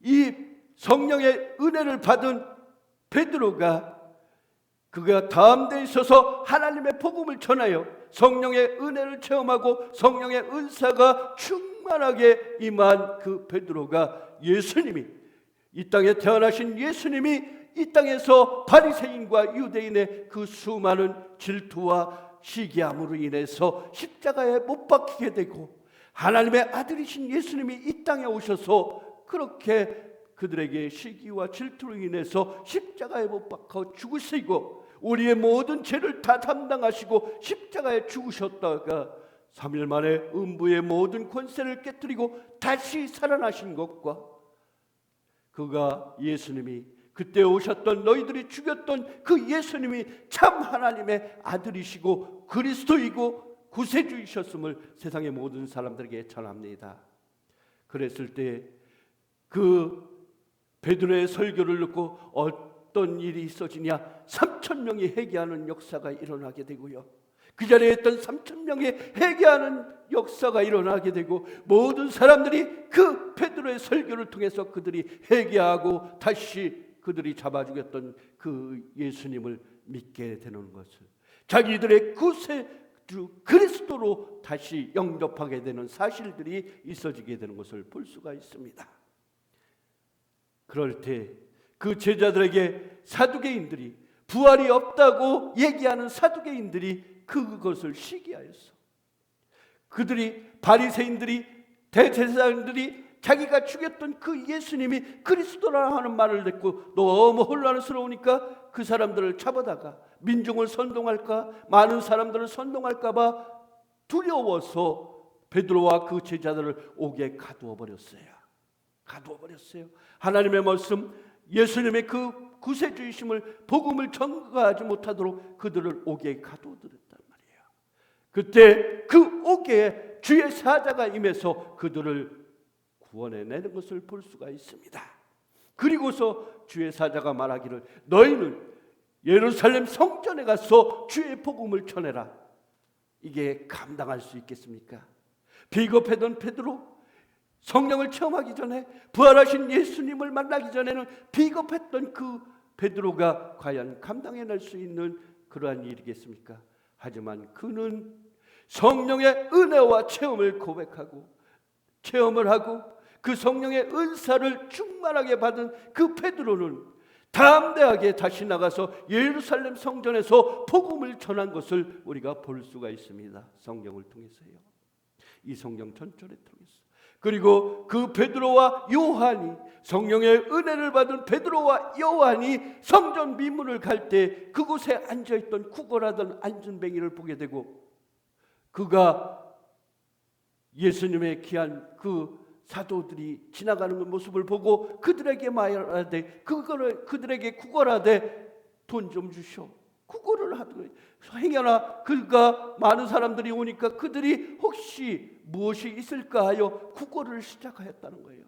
이 성령의 은혜를 받은 베드로가 그가 담대히 서서 하나님의 복음을 전하여 성령의 은혜를 체험하고 성령의 은사가 충만하게 임한 그 베드로가 예수님이 이 땅에 태어나신 예수님이 이 땅에서 바리새인과 유대인의 그 수많은 질투와 시기함으로 인해서 십자가에 못 박히게 되고 하나님의 아들이신 예수님이 이 땅에 오셔서 그렇게 그들에게 시기와 질투로 인해서 십자가에 못 박혀 죽으시고 우리의 모든 죄를 다 담당하시고 십자가에 죽으셨다가 3일 만에 음부의 모든 권세를 깨뜨리고 다시 살아나신 것과 그가 예수님이 그때 오셨던 너희들이 죽였던 그 예수님이 참 하나님의 아들이시고 그리스도이고 구세주이셨음을 세상의 모든 사람들에게 전합니다. 그랬을 때 그 베드로의 설교를 듣고 어떤 일이 있어지냐? 3,000명이 회개하는 역사가 일어나게 되고요. 그 자리에 있던 3,000명이 회개하는 역사가 일어나게 되고 모든 사람들이 그 베드로의 설교를 통해서 그들이 회개하고 다시 그들이 잡아 죽였던 그 예수님을 믿게 되는 것을 자기들의 구세주 그리스도로 다시 영접하게 되는 사실들이 있어지게 되는 것을 볼 수가 있습니다. 그럴 때 그 제자들에게 사두개인들이 부활이 없다고 얘기하는 사두개인들이 그것을 시기하였어. 그들이 바리새인들이 대제사장들이 자기가 죽였던 그 예수님이 그리스도라 하는 말을 듣고 너무 혼란스러우니까 그 사람들을 잡아다가 민중을 선동할까 많은 사람들을 선동할까 봐 두려워서 베드로와 그 제자들을 옥에 가두어 버렸어요. 하나님의 말씀 예수님의 그 구세주이심을 복음을 전가하지 못하도록 그들을 옥에 가두어들였단 말이에요. 그때 그 옥에 주의 사자가 임해서 그들을 구원해내는 것을 볼 수가 있습니다. 그리고서 주의 사자가 말하기를 너희는 예루살렘 성전에 가서 주의 복음을 전해라. 이게 감당할 수 있겠습니까? 비겁했던 베드로, 성령을 체험하기 전에 부활하신 예수님을 만나기 전에는 비겁했던 그 베드로가 과연 감당해낼 수 있는 그러한 일이겠습니까? 하지만 그는 성령의 은혜와 체험을 고백하고 체험을 하고 그 성령의 은사를 충만하게 받은 그 베드로는 담대하게 다시 나가서 예루살렘 성전에서 복음을 전한 것을 우리가 볼 수가 있습니다. 성경을 통해서요. 이 성경 전절에 통해서. 그리고 그 베드로와 요한이 성령의 은혜를 받은 베드로와 요한이 성전 미문을 갈 때 그곳에 앉아있던 구걸하던 안전뱅이를 보게 되고 그가 예수님의 귀한 그 사도들이 지나가는 그 모습을 보고 그들에게 말하되, 그들에게 구걸하되 돈 좀 주시오. 구걸을 하더니 행여나 그가 많은 사람들이 오니까 그들이 혹시 무엇이 있을까 하여 구걸을 시작하였다는 거예요.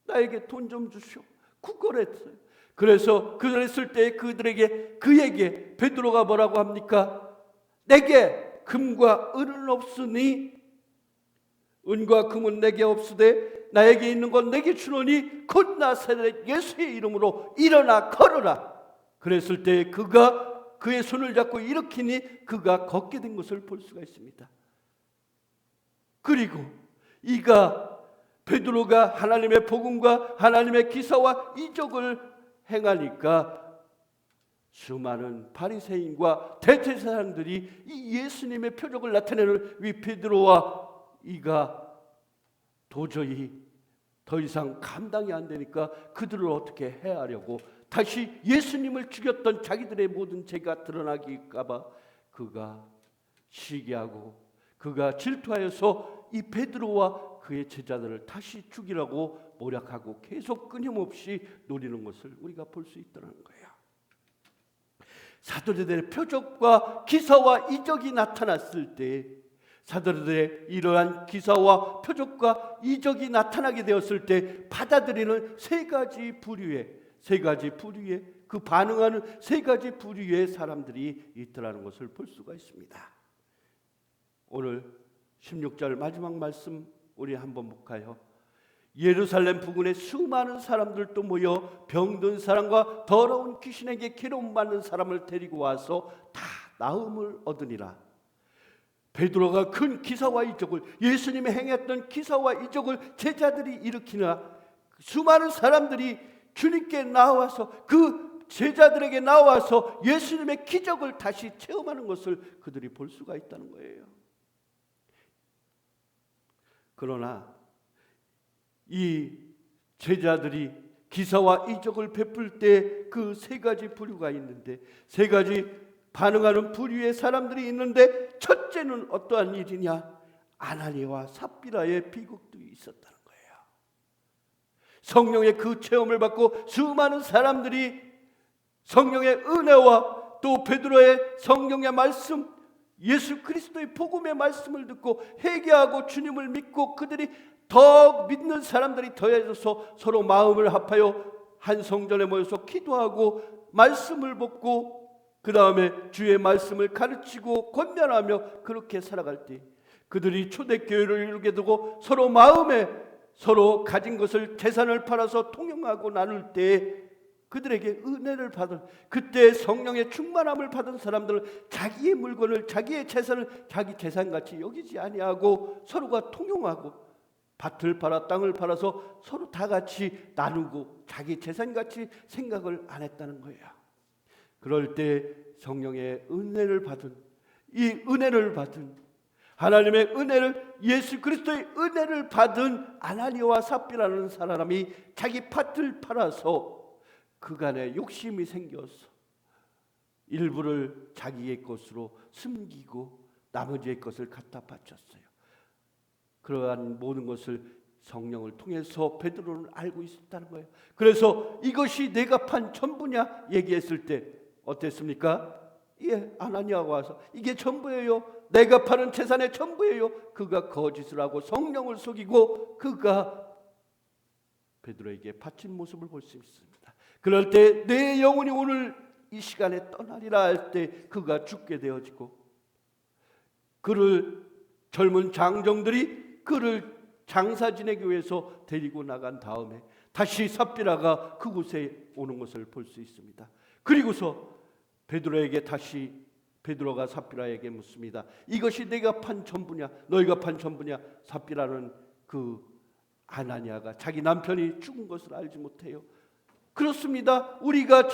나에게 돈 좀 주시오. 구걸했어요. 그래서 그랬을 때 그에게 베드로가 뭐라고 합니까? 내게 금과 은은 없으니, 은과 금은 내게 없으되 나에게 있는 건 내게 주노니 곧 나사렛 예수의 이름으로 일어나 걸어라. 그랬을 때 그의 손을 잡고 일으키니 그가 걷게 된 것을 볼 수가 있습니다. 그리고 베드로가 하나님의 복음과 하나님의 기사와 이적을 행하니까 수많은 바리새인과 대제사장들이 이 예수님의 표적을 나타내는 이 베드로와 이가 도저히 더 이상 감당이 안 되니까 그들을 어떻게 해하려고 다시 예수님을 죽였던 자기들의 모든 죄가 드러나길까 봐 그가 시기하고 그가 질투하여서 이 베드로와 그의 제자들을 다시 죽이라고 모략하고 계속 끊임없이 노리는 것을 우리가 볼 수 있다는 거예요. 사도들의 표적과 기사와 이적이 나타났을 때, 사도들의 이러한 기사와 표적과 이적이 나타나게 되었을 때 받아들이는 세 가지 부류의 그 반응하는 세 가지 부류의 사람들이 있더라는 것을 볼 수가 있습니다. 오늘 16절 마지막 말씀 우리 한번 볼까요? 예루살렘 부근에 수많은 사람들도 모여 병든 사람과 더러운 귀신에게 괴로움받는 사람을 데리고 와서 다 나음을 얻으니라. 베드로가 큰 기사와 이적을, 예수님이 행했던 기사와 이적을 제자들이 일으키나 수많은 사람들이 주님께 나와서, 그 제자들에게 나와서 예수님의 기적을 다시 체험하는 것을 그들이 볼 수가 있다는 거예요. 그러나 이 제자들이 기사와 이적을 베풀 때 그 세 가지 부류가 있는데, 세 가지 반응하는 부류의 사람들이 있는데, 첫째는 어떠한 일이냐? 아나니아와 삽비라의 비극도 있었다는 거예요. 성령의 그 체험을 받고 수많은 사람들이 성령의 은혜와 또 베드로의 성령의 말씀, 예수 그리스도의 복음의 말씀을 듣고 회개하고 주님을 믿고 그들이 더 믿는 사람들이 더해져서 서로 마음을 합하여 한 성전에 모여서 기도하고 말씀을 받고 그 다음에 주의 말씀을 가르치고 권면하며 그렇게 살아갈 때 그들이 초대교회를 이루게 되고 서로 마음에 서로 가진 것을 재산을 팔아서 통용하고 나눌 때 그들에게 은혜를 받은, 그때 성령의 충만함을 받은 사람들은 자기의 물건을, 자기의 재산을 자기 재산같이 여기지 아니하고 서로가 통용하고 밭을 팔아 땅을 팔아서 서로 다 같이 나누고 자기 재산같이 생각을 안 했다는 거예요. 그럴 때 성령의 은혜를 받은, 이 은혜를 받은 하나님의 은혜를, 예수 그리스도의 은혜를 받은 아나니아와 삽비라는 사람이 자기 밭을 팔아서 그간에 욕심이 생겨서 일부를 자기의 것으로 숨기고 나머지의 것을 갖다 바쳤어요. 그러한 모든 것을 성령을 통해서 베드로는 알고 있었다는 거예요. 그래서 이것이 내가 판 전부냐 얘기했을 때 어땠습니까? 예, 아나니아가 와서 이게 전부예요. 내가 파는 재산의 전부예요. 그가 거짓을 하고 성령을 속이고 그가 베드로에게 바친 모습을 볼 수 있습니다. 그럴 때 내 영혼이 오늘 이 시간에 떠나리라 할 때 그가 죽게 되어지고, 그를 젊은 장정들이 그를 장사 지내기 위해서 데리고 나간 다음에 다시 삽비라가 그곳에 오는 것을 볼 수 있습니다. 그리고서 베드로가 삽비라에게 묻습니다. 이것이 내가 판 전부냐? 너희가 판 전부냐? 삽비라는 그 아나니아가 자기 남편이 죽은 것을 알지 못해요. 그렇습니다. 우리가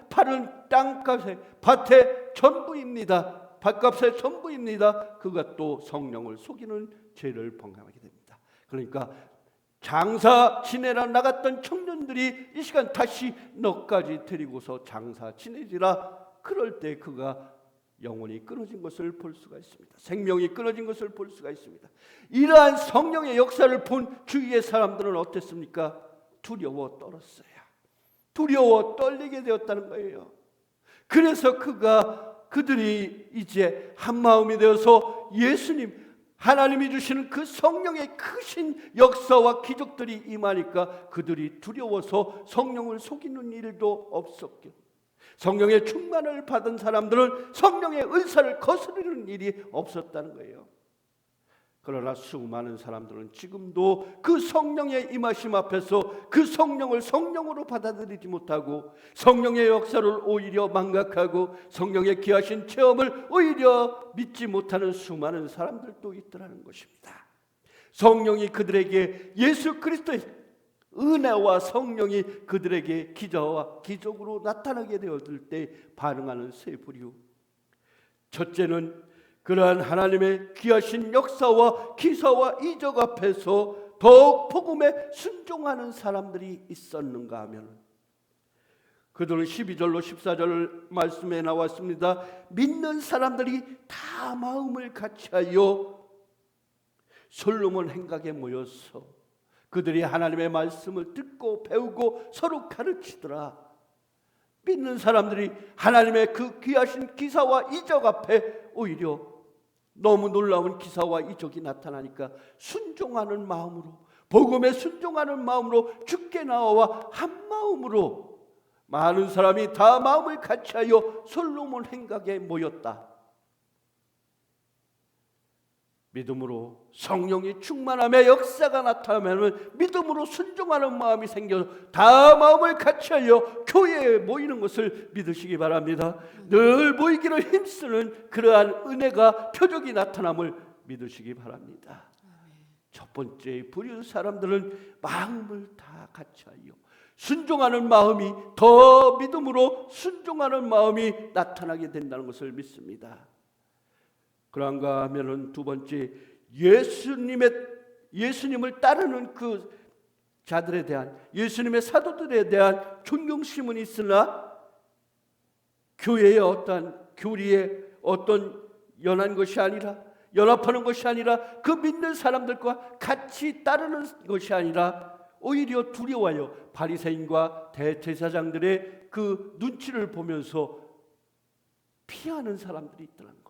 파는 땅값에 밭의 전부입니다. 밭값의 전부입니다. 그가 또 성령을 속이는 죄를 범하게 됩니다. 그러니까 장사 지내라 나갔던 청년들이 이 시간 다시 너까지 데리고서 장사 지내지라. 그럴 때 그가 영혼이 끊어진 것을 볼 수가 있습니다. 생명이 끊어진 것을 볼 수가 있습니다. 이러한 성령의 역사를 본 주위의 사람들은 어땠습니까? 두려워 떨었어요. 두려워 떨리게 되었다는 거예요. 그래서 그들이 이제 한 마음이 되어서 예수님, 하나님이 주시는 그 성령의 크신 역사와 기적들이 임하니까 그들이 두려워서 성령을 속이는 일도 없었고, 성령의 충만을 받은 사람들은 성령의 은사를 거스르는 일이 없었다는 거예요. 그러나 수많은 사람들은 지금도 그 성령의 임하심 앞에서 그 성령을 성령으로 받아들이지 못하고 성령의 역사를 오히려 망각하고 성령의 귀하신 체험을 오히려 믿지 못하는 수많은 사람들도 있더라는 것입니다. 성령이 그들에게, 예수 그리스도의 은혜와 성령이 그들에게 기적으로 나타나게 되었을 때 반응하는 세 부류. 첫째는 그러한 하나님의 귀하신 역사와 기사와 이적 앞에서 더욱 복음에 순종하는 사람들이 있었는가 하면, 그들은 12절로 14절 말씀에 나왔습니다. 믿는 사람들이 다 마음을 같이하여 솔로몬 행각에 모여서 그들이 하나님의 말씀을 듣고 배우고 서로 가르치더라. 믿는 사람들이 하나님의 그 귀하신 기사와 이적 앞에 오히려 너무 놀라운 기사와 이적이 나타나니까 순종하는 마음으로, 복음에 순종하는 마음으로 주께 나와 한 마음으로 많은 사람이 다 마음을 같이하여 솔로몬 행각에 모였다. 믿음으로 성령이 충만함의 역사가 나타나면 믿음으로 순종하는 마음이 생겨서 다 마음을 같이하여 교회에 모이는 것을 믿으시기 바랍니다. 늘 모이기를 힘쓰는 그러한 은혜가 표적이 나타남을 믿으시기 바랍니다. 첫 번째 부류 사람들은 마음을 다 같이하여 순종하는 마음이, 더 믿음으로 순종하는 마음이 나타나게 된다는 것을 믿습니다. 그런가 하면은 두 번째, 예수님을 따르는 그 자들에 대한, 예수님의 사도들에 대한 존경심은 있으나 교회의 어떠한 교리에 어떤 연한 것이 아니라, 연합하는 것이 아니라, 그 믿는 사람들과 같이 따르는 것이 아니라 오히려 두려워요. 바리새인과 대제사장들의 그 눈치를 보면서 피하는 사람들이 있더라는 거예요.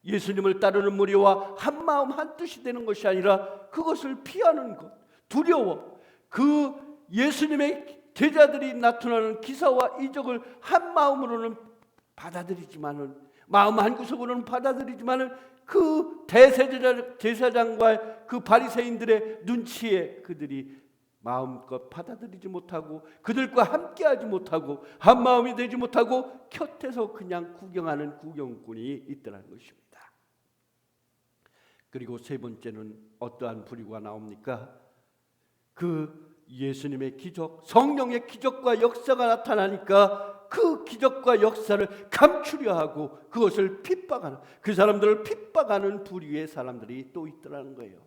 예수님을 따르는 무리와 한 마음 한 뜻이 되는 것이 아니라 그것을 피하는 것, 두려워. 그 예수님의 제자들이 나타나는 기사와 이적을 한 마음으로는 받아들이지만은, 마음 한 구석으로는 받아들이지만은 그 대제사장과 그 바리새인들의 눈치에 그들이 마음껏 받아들이지 못하고, 그들과 함께하지 못하고, 한 마음이 되지 못하고 곁에서 그냥 구경하는 구경꾼이 있더라는 것입니다. 그리고 세 번째는 어떠한 부류가 나옵니까? 그 예수님의 기적, 성령의 기적과 역사가 나타나니까 그 기적과 역사를 감추려 하고 그것을 핍박하는, 그 사람들을 핍박하는 부류의 사람들이 또 있더라는 거예요.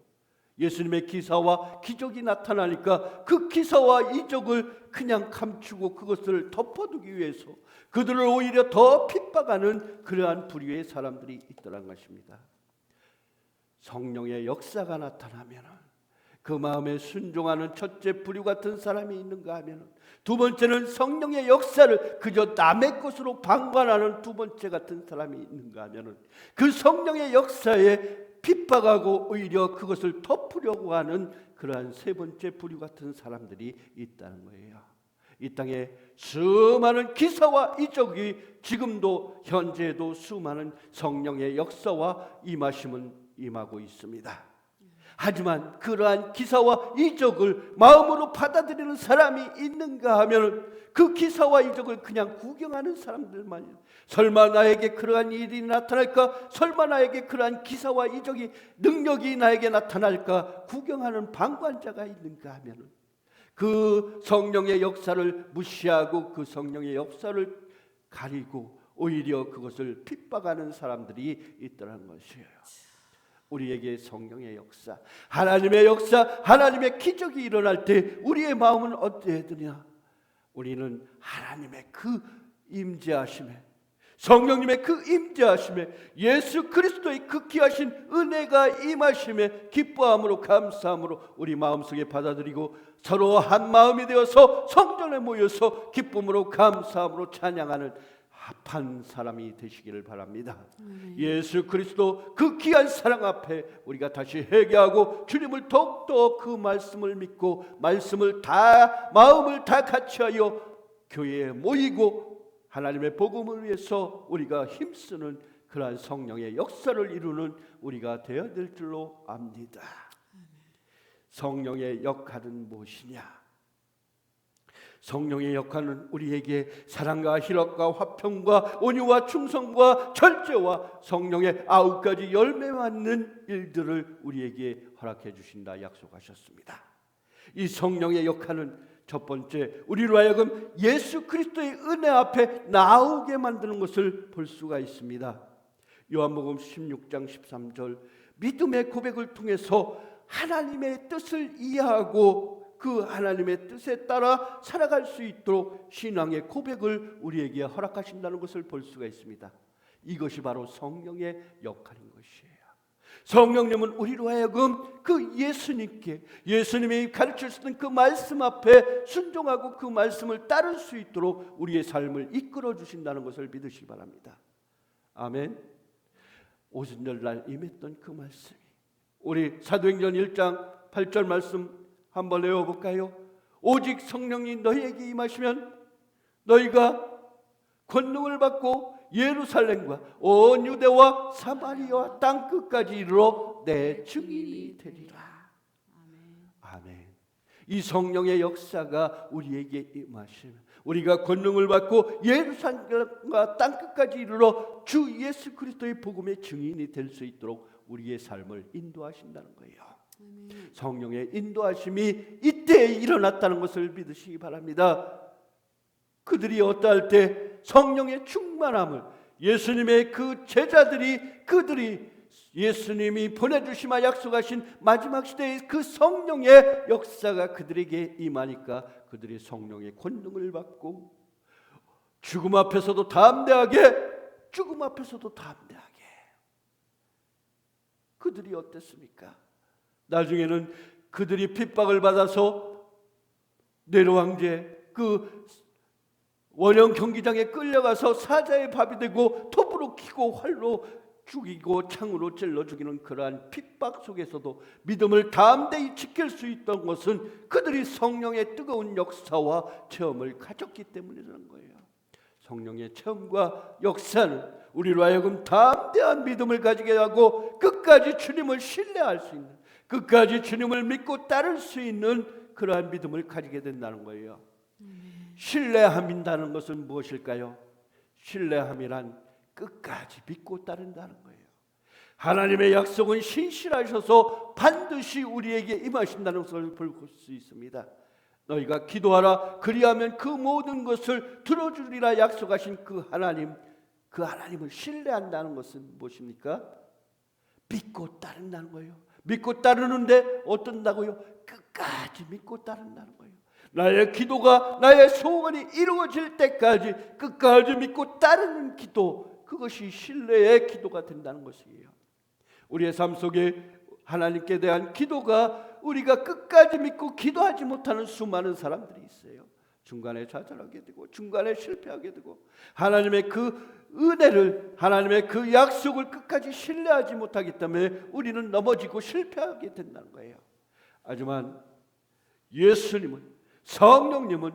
예수님의 기사와 기적이 나타나니까 그 기사와 이적을 그냥 감추고 그것을 덮어두기 위해서 그들을 오히려 더 핍박하는 그러한 부류의 사람들이 있더라는 것입니다. 성령의 역사가 나타나면 그 마음에 순종하는 첫째 부류 같은 사람이 있는가 하면, 두 번째는 성령의 역사를 그저 남의 것으로 방관하는 두 번째 같은 사람이 있는가 하면, 그 성령의 역사에 핍박하고 오히려 그것을 덮으려고 하는 그러한 세 번째 부류 같은 사람들이 있다는 거예요. 이 땅에 수많은 기사와 이적이 지금도 현재도 수많은 성령의 역사와 임하심은 임하고 있습니다. 하지만 그러한 기사와 이적을 마음으로 받아들이는 사람이 있는가 하면 그 기사와 이적을 그냥 구경하는 사람들만이에요. 설마 나에게 그러한 일이 나타날까? 설마 나에게 그러한 기사와 이적이, 능력이 나에게 나타날까? 구경하는 방관자가 있는가 하면 그 성령의 역사를 무시하고 그 성령의 역사를 가리고 오히려 그것을 핍박하는 사람들이 있더라는 것이에요. 우리에게 성령의 역사, 하나님의 역사, 하나님의 기적이 일어날 때 우리의 마음은 어때야 되냐? 우리는 하나님의 그 임재하심에, 성령님의 그 임재하심에, 예수 그리스도의 그 귀하신 은혜가 임하심에 기뻐함으로 감사함으로 우리 마음속에 받아들이고 서로 한 마음이 되어서 성전에 모여서 기쁨으로 감사함으로 찬양하는 합한 사람이 되시기를 바랍니다. 예수 그리스도 그 귀한 사랑 앞에 우리가 다시 회개하고 주님을 더욱더 그 말씀을 믿고 말씀을 다 마음을 다 같이하여 교회에 모이고 하나님의 복음을 위해서 우리가 힘쓰는 그러한 성령의 역사를 이루는 우리가 되어야 될 줄로 압니다. 성령의 역할은 무엇이냐? 성령의 역할은 우리에게 사랑과 희락과 화평과 온유와 충성과 절제와 성령의 9가지 열매 맞는 일들을 우리에게 허락해 주신다 약속하셨습니다. 이 성령의 역할은 첫 번째, 우리로 하여금 예수 그리스도의 은혜 앞에 나오게 만드는 것을 볼 수가 있습니다. 요한복음 16장 13절, 믿음의 고백을 통해서 하나님의 뜻을 이해하고 그 하나님의 뜻에 따라 살아갈 수 있도록 신앙의 고백을 우리에게 허락하신다는 것을 볼 수가 있습니다. 이것이 바로 성령의 역할인 것이에요. 성령님은 우리로 하여금 그 예수님께, 예수님이 가르치셨던 그 말씀 앞에 순종하고 그 말씀을 따를 수 있도록 우리의 삶을 이끌어 주신다는 것을 믿으시기 바랍니다. 아멘. 오순절날 임했던 그 말씀이, 우리 사도행전 1장 8절 말씀 한번 외워볼까요? 오직 성령이 너희에게 임하시면 너희가 권능을 받고 예루살렘과 온 유대와 사마리아와 땅 끝까지 이르러 내 증인이 되리라. 아멘. 이 성령의 역사가 우리에게 임하시면 우리가 권능을 받고 예루살렘과 땅 끝까지 이르러 주 예수 그리스도의 복음의 증인이 될 수 있도록 우리의 삶을 인도하신다는 거예요. 성령의 인도하심이 이때에 일어났다는 것을 믿으시기 바랍니다. 그들이 어떠할 때 성령의 충만함을, 예수님의 그 제자들이, 그들이 예수님이 보내주시마 약속하신 마지막 시대의 그 성령의 역사가 그들에게 임하니까 그들이 성령의 권능을 받고 죽음 앞에서도 담대하게, 죽음 앞에서도 담대하게. 그들이 어땠습니까? 나중에는 그들이 핍박을 받아서 네로 황제 그 원형 경기장에 끌려가서 사자의 밥이 되고 톱으로 키고 활로 죽이고 창으로 찔러 죽이는 그러한 핍박 속에서도 믿음을 담대히 지킬 수 있던 것은 그들이 성령의 뜨거운 역사와 체험을 가졌기 때문이라는 거예요. 성령의 체험과 역사는 우리로 하여금 담대한 믿음을 가지게 하고 끝까지 주님을 신뢰할 수 있는, 끝까지 주님을 믿고 따를 수 있는 그러한 믿음을 가지게 된다는 거예요. 신뢰함이라는 것은 무엇일까요? 신뢰함이란 끝까지 믿고 따른다는 거예요. 하나님의 약속은 신실하셔서 반드시 우리에게 임하신다는 것을 볼 수 있습니다. 너희가 기도하라 그리하면 그 모든 것을 들어주리라 약속하신 그 하나님을 신뢰한다는 것은 무엇입니까? 믿고 따른다는 거예요. 믿고 따르는데 어떤다고요? 끝까지 믿고 따른다는 거예요. 나의 기도가, 나의 소원이 이루어질 때까지 끝까지 믿고 따르는 기도, 그것이 신뢰의 기도가 된다는 것이에요. 우리의 삶 속에 하나님께 대한 기도가 우리가 끝까지 믿고 기도하지 못하는 수많은 사람들이 있어요. 중간에 좌절하게 되고 중간에 실패하게 되고 하나님의 그 은혜를, 하나님의 그 약속을 끝까지 신뢰하지 못하기 때문에 우리는 넘어지고 실패하게 된다는 거예요. 하지만 예수님은, 성령님은,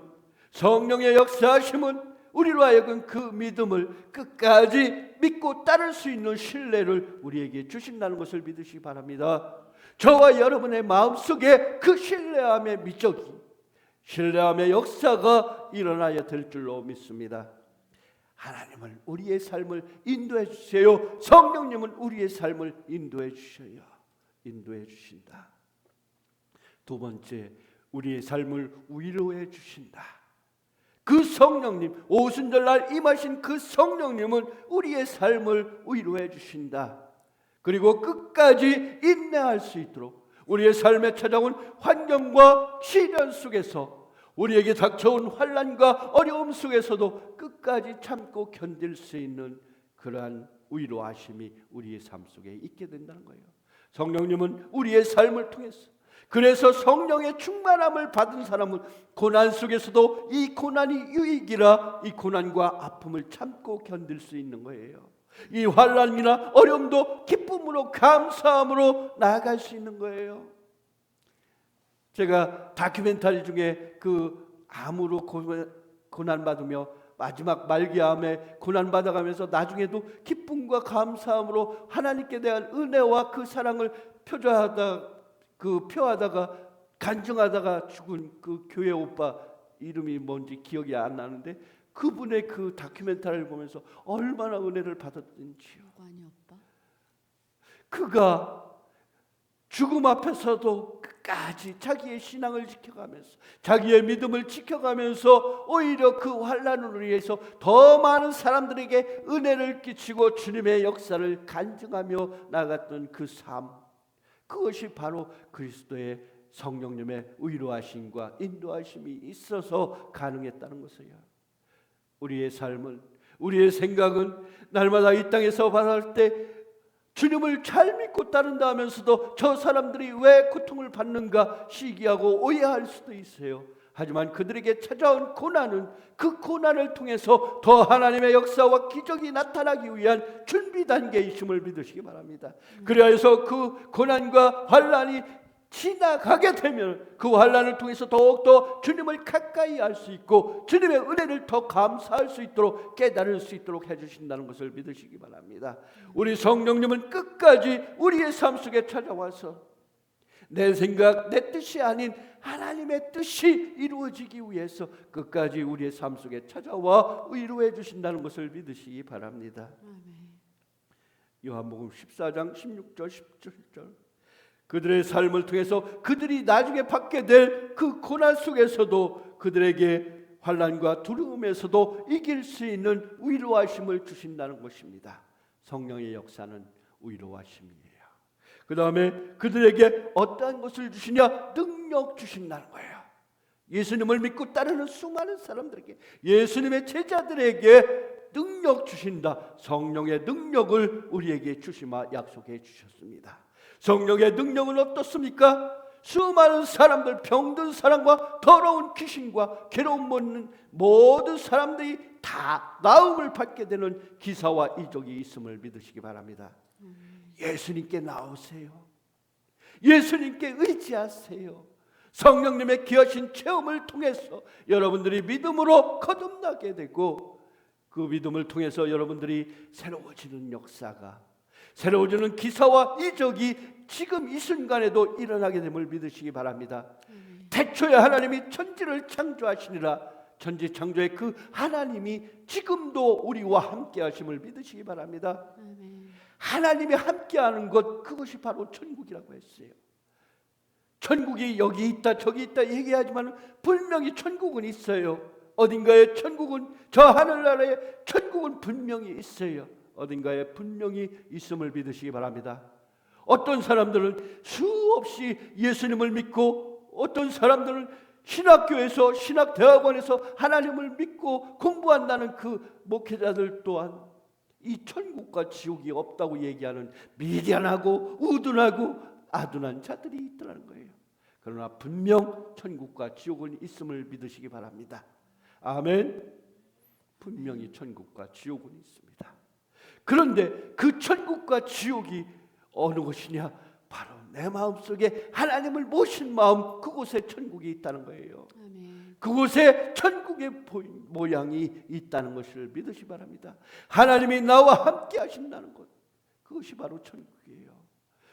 성령의 역사하심은 우리로 하여금 그 믿음을 끝까지 믿고 따를 수 있는 신뢰를 우리에게 주신다는 것을 믿으시기 바랍니다. 저와 여러분의 마음속에 그 신뢰함의 미적이, 신뢰함의 역사가 일어나야 될 줄로 믿습니다. 하나님은 우리의 삶을 인도해 주세요. 성령님은 우리의 삶을 인도해 주셔요. 인도해 주신다. 두 번째, 우리의 삶을 위로해 주신다. 그 성령님, 오순절날 임하신 그 성령님은 우리의 삶을 위로해 주신다. 그리고 끝까지 인내할 수 있도록 우리의 삶에 찾아온 환경과 시련 속에서 우리에게 닥쳐온 환난과 어려움 속에서도 끝까지 참고 견딜 수 있는 그러한 위로하심이 우리의 삶 속에 있게 된다는 거예요. 성령님은 우리의 삶을 통해서, 그래서 성령의 충만함을 받은 사람은 고난 속에서도 이 고난이 유익이라 이 고난과 아픔을 참고 견딜 수 있는 거예요. 이 환난이나 어려움도 기쁨으로 감사함으로 나아갈 수 있는 거예요. 제가 다큐멘터리 중에 그 암으로 고난받으며 마지막 말기암에 고난받아가면서 나중에도 기쁨과 감사함으로 하나님께 대한 은혜와 그 사랑을 표하다가 간증하다가 죽은 그 교회 오빠 이름이 뭔지 기억이 안 나는데, 그분의 그 다큐멘터리를 보면서 얼마나 은혜를 받았는지요. 그가 죽음 앞에서도 끝까지 자기의 신앙을 지켜가면서, 자기의 믿음을 지켜가면서 오히려 그 환난을 위해서 더 많은 사람들에게 은혜를 끼치고 주님의 역사를 간증하며 나갔던 그 삶, 그것이 바로 그리스도의 성령님의 위로하심과 인도하심이 있어서 가능했다는 것이에요. 우리의 삶은, 우리의 생각은 날마다 이 땅에서 바랄 때 주님을 잘 믿고 따른다 하면서도 저 사람들이 왜 고통을 받는가 시기하고 오해할 수도 있어요. 하지만 그들에게 찾아온 고난은 그 고난을 통해서 더 하나님의 역사와 기적이 나타나기 위한 준비 단계이심을 믿으시기 바랍니다. 그래서 그 고난과 환난이 지나가게 되면 그 환난을 통해서 더욱더 주님을 가까이 할 수 있고 주님의 은혜를 더 감사할 수 있도록 깨달을 수 있도록 해주신다는 것을 믿으시기 바랍니다. 우리 성령님은 끝까지 우리의 삶 속에 찾아와서 내 생각, 내 뜻이 아닌 하나님의 뜻이 이루어지기 위해서 끝까지 우리의 삶 속에 찾아와 위로해 주신다는 것을 믿으시기 바랍니다. 요한복음 14장 16절 17절, 그들의 삶을 통해서 그들이 나중에 받게 될 그 고난 속에서도 그들에게 환난과 두려움에서도 이길 수 있는 위로하심을 주신다는 것입니다. 성령의 역사는 위로하심이에요. 그 다음에 그들에게 어떠한 것을 주시냐? 능력 주신다는 거예요. 예수님을 믿고 따르는 수많은 사람들에게, 예수님의 제자들에게 능력 주신다. 성령의 능력을 우리에게 주시마 약속해 주셨습니다. 성령의 능력은 어떻습니까? 수많은 사람들, 병든 사람과 더러운 귀신과 괴로움 먹는 모든 사람들이 다 나음을 받게 되는 기사와 이적이 있음을 믿으시기 바랍니다. 예수님께 나오세요. 예수님께 의지하세요. 성령님의 귀하신 체험을 통해서 여러분들이 믿음으로 거듭나게 되고 그 믿음을 통해서 여러분들이 새로워지는 역사가, 새로워지는 기사와 이적이 지금 이 순간에도 일어나게 됨을 믿으시기 바랍니다. 태초에 하나님이 천지를 창조하시니라. 천지 창조의 그 하나님이 지금도 우리와 함께 하심을 믿으시기 바랍니다. 하나님이 함께하는 것, 그것이 바로 천국이라고 했어요. 천국이 여기 있다 저기 있다 얘기하지만 분명히 천국은 있어요. 어딘가에 천국은, 저 하늘나라에 천국은 분명히 있어요. 어딘가에 분명히 있음을 믿으시기 바랍니다. 어떤 사람들은 수없이 예수님을 믿고, 어떤 사람들은 신학교에서, 신학대학원에서 하나님을 믿고 공부한다는 그 목회자들 또한 이 천국과 지옥이 없다고 얘기하는 미련하고 우둔하고 아둔한 자들이 있더라는 거예요. 그러나 분명 천국과 지옥은 있음을 믿으시기 바랍니다. 아멘. 분명히 천국과 지옥은 있습니다. 그런데 그 천국과 지옥이 어느 곳이냐? 바로 내 마음속에 하나님을 모신 마음, 그곳에 천국이 있다는 거예요. 아멘. 그곳에 천국의 모양이 있다는 것을 믿으시 바랍니다. 하나님이 나와 함께 하신다는 것, 그것이 바로 천국이에요.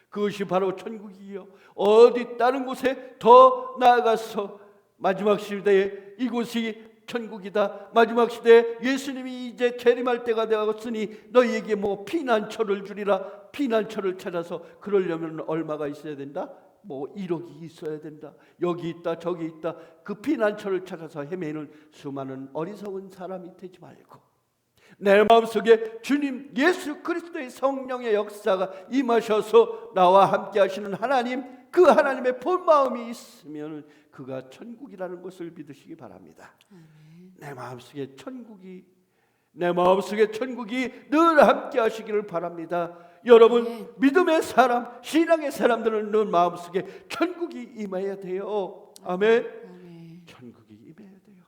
그것이 바로 천국이에요. 어디 다른 곳에 더 나아가서 마지막 시대에 이곳이 천국이다, 마지막 시대에 예수님이 이제 재림할 때가 되었으니 너희에게 뭐 피난처를 주리라, 피난처를 찾아서 그러려면 얼마가 있어야 된다? 뭐 1억이 있어야 된다. 여기 있다 저기 있다. 그 피난처를 찾아서 헤매는 수많은 어리석은 사람이 되지 말고 내 마음속에 주님 예수 그리스도의 성령의 역사가 임하셔서 나와 함께 하시는 하나님, 그 하나님의 본 마음이 있으면 그가 천국이라는 것을 믿으시기 바랍니다. 내 마음속에 천국이 늘 함께 하시기를 바랍니다. 여러분, 믿음의 사람, 신앙의 사람들은 늘 마음속에 천국이 임해야 돼요. 아멘. 천국이 임해야 돼요.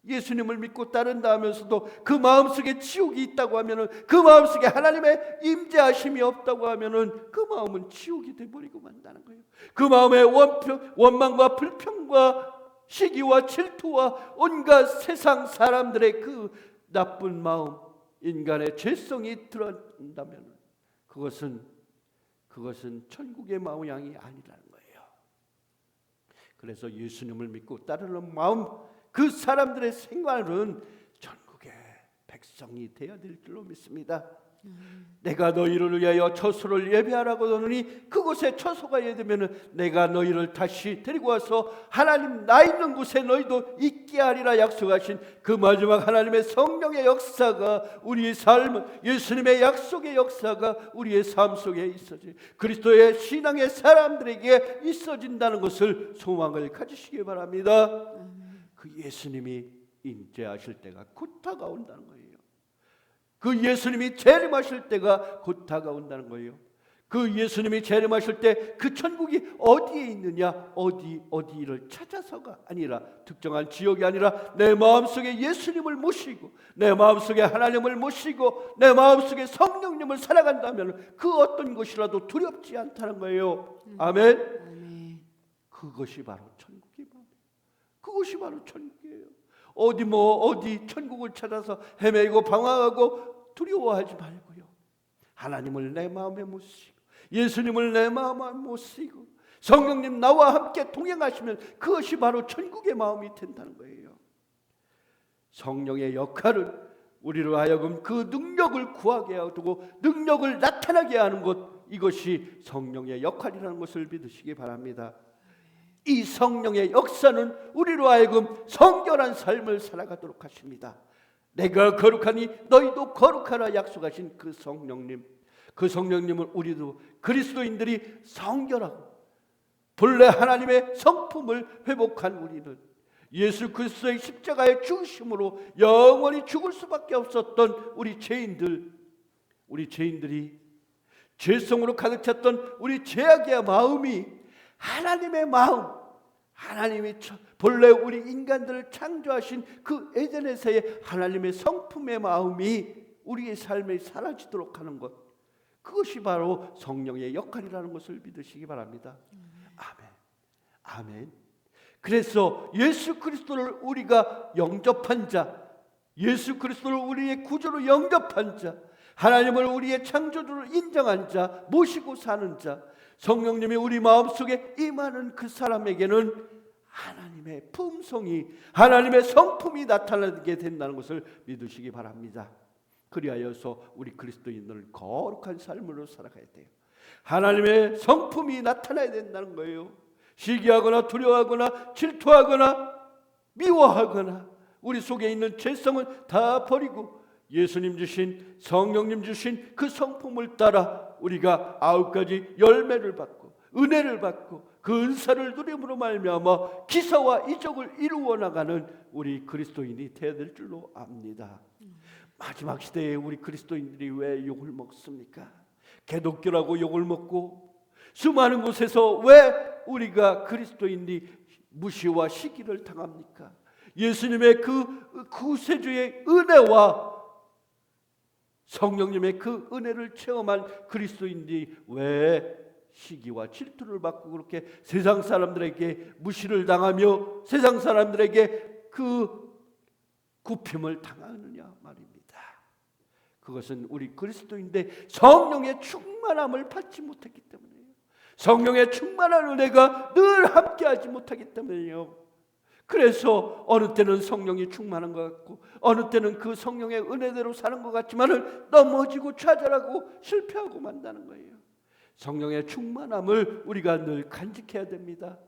예수님을 믿고 따른다 하면서도 그 마음속에 지옥이 있다고 하면은, 그 마음속에 하나님의 임재하심이 없다고 하면은 그 마음은 지옥이 돼버리고 만다는 거예요. 그 마음에 원망과 불평과 시기와 질투와 온갖 세상 사람들의 그 나쁜 마음, 인간의 죄성이 드러난다면 그것은 천국의 모양이 아니라는 거예요. 그래서 예수님을 믿고 따르는 마음, 그 사람들의 생활은 천국의 백성이 되어야 될 줄로 믿습니다. 내가 너희를 위하여 처소를 예비하라고 하노니 그곳에 처소가 예되면 내가 너희를 다시 데리고 와서 하나님 나 있는 곳에 너희도 있게 하리라 약속하신 그 마지막 하나님의 성령의 역사가 우리의 삶, 예수님의 약속의 역사가 우리의 삶 속에 있어지, 그리스도의 신앙의 사람들에게 있어진다는 것을 소망을 가지시기 바랍니다. 그 예수님이 임재하실 때가 곧 다가온다는 거예요. 그 예수님이 재림하실 때가 곧 다가온다는 거예요. 그 예수님이 재림하실 때 그 천국이 어디에 있느냐, 어디를 찾아서가 아니라, 특정한 지역이 아니라 내 마음속에 예수님을 모시고 내 마음속에 하나님을 모시고 내 마음속에 성령님을 살아간다면 그 어떤 것이라도 두렵지 않다는 거예요. 아멘. 그것이 바로 천국이에요. 그것이 바로 천국이에요. 어디 천국을 찾아서 헤매고 방황하고 두려워하지 말고요, 하나님을 내 마음에 모시고 예수님을 내 마음에 모시고 성령님 나와 함께 동행하시면 그것이 바로 천국의 마음이 된다는 거예요. 성령의 역할은 우리로 하여금 그 능력을 구하게 하고 능력을 나타나게 하는 것, 이것이 성령의 역할이라는 것을 믿으시기 바랍니다. 이 성령의 역사는 우리로 하여금 성결한 삶을 살아가도록 하십니다. 내가 거룩하니 너희도 거룩하라 약속하신 그 성령님, 그 성령님은 우리도 그리스도인들이 성결하고 본래 하나님의 성품을 회복한 우리는 예수 그리스도의 십자가의 죽으심으로 영원히 죽을 수밖에 없었던 우리 죄인들이 죄성으로 가득 찼던 우리 죄악의 마음이 하나님의 마음, 하나님이 본래 우리 인간들을 창조하신 그 에덴에서의 하나님의 성품의 마음이 우리의 삶에 사라지도록 하는 것, 그것이 바로 성령의 역할이라는 것을 믿으시기 바랍니다. 아멘. 그래서 예수 그리스도를 우리가 영접한 자, 예수 그리스도를 우리의 구주로 영접한 자, 하나님을 우리의 창조주로 인정한 자, 모시고 사는 자, 성령님이 우리 마음속에 임하는 그 사람에게는 하나님의 품성이, 하나님의 성품이 나타나게 된다는 것을 믿으시기 바랍니다. 그리하여서 우리 그리스도인들은 거룩한 삶으로 살아가야 돼요. 하나님의 성품이 나타나야 된다는 거예요. 시기하거나 두려워하거나 질투하거나 미워하거나 우리 속에 있는 죄성은 다 버리고 예수님 주신, 성령님 주신 그 성품을 따라 우리가 9가지 열매를 받고 은혜를 받고 그 은사를 누림으로 말미암아 기사와 이적을 이루어 나가는 우리 그리스도인이 되어야 될 줄로 압니다. 마지막 시대에 우리 그리스도인들이 왜 욕을 먹습니까? 개독교라고 욕을 먹고 수많은 곳에서 왜 우리가 그리스도인이 무시와 시기를 당합니까? 예수님의 그 구세주의 은혜와 성령님의 그 은혜를 체험한 그리스도인들이 왜 시기와 질투를 받고 그렇게 세상 사람들에게 무시를 당하며 세상 사람들에게 그 굽힘을 당하느냐 말입니다. 그것은 우리 그리스도인데 성령의 충만함을 받지 못했기 때문이에요. 성령의 충만한 은혜가 늘 함께하지 못하기 때문이에요. 그래서 어느 때는 성령이 충만한 것 같고 어느 때는 그 성령의 은혜대로 사는 것 같지만은 넘어지고 좌절하고 실패하고 만다는 거예요. 성령의 충만함을 우리가 늘 간직해야 됩니다.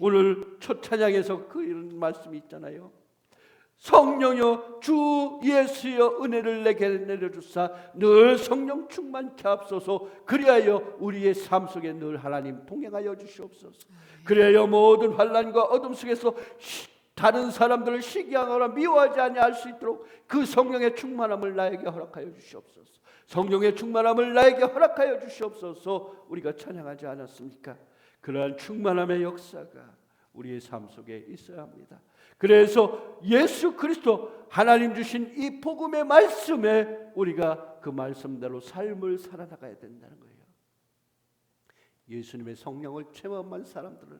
오늘 첫 찬양에서 그 이런 말씀이 있잖아요. 성령여 주 예수여 은혜를 내게 내려주사 늘 성령 충만케 하옵소서. 그리하여 우리의 삶 속에 늘 하나님 동행하여 주시옵소서. 그리하여 모든 환난과 어둠 속에서 다른 사람들을 시기하거나 미워하지 아니할 수 있도록 그 성령의 충만함을 나에게 허락하여 주시옵소서. 성령의 충만함을 나에게 허락하여 주시옵소서. 우리가 찬양하지 않았습니까? 그러한 충만함의 역사가 우리의 삶 속에 있어야 합니다. 그래서 예수 그리스도 하나님 주신 이 복음의 말씀에 우리가 그 말씀대로 삶을 살아나가야 된다는 거예요. 예수님의 성령을 체험한 사람들은,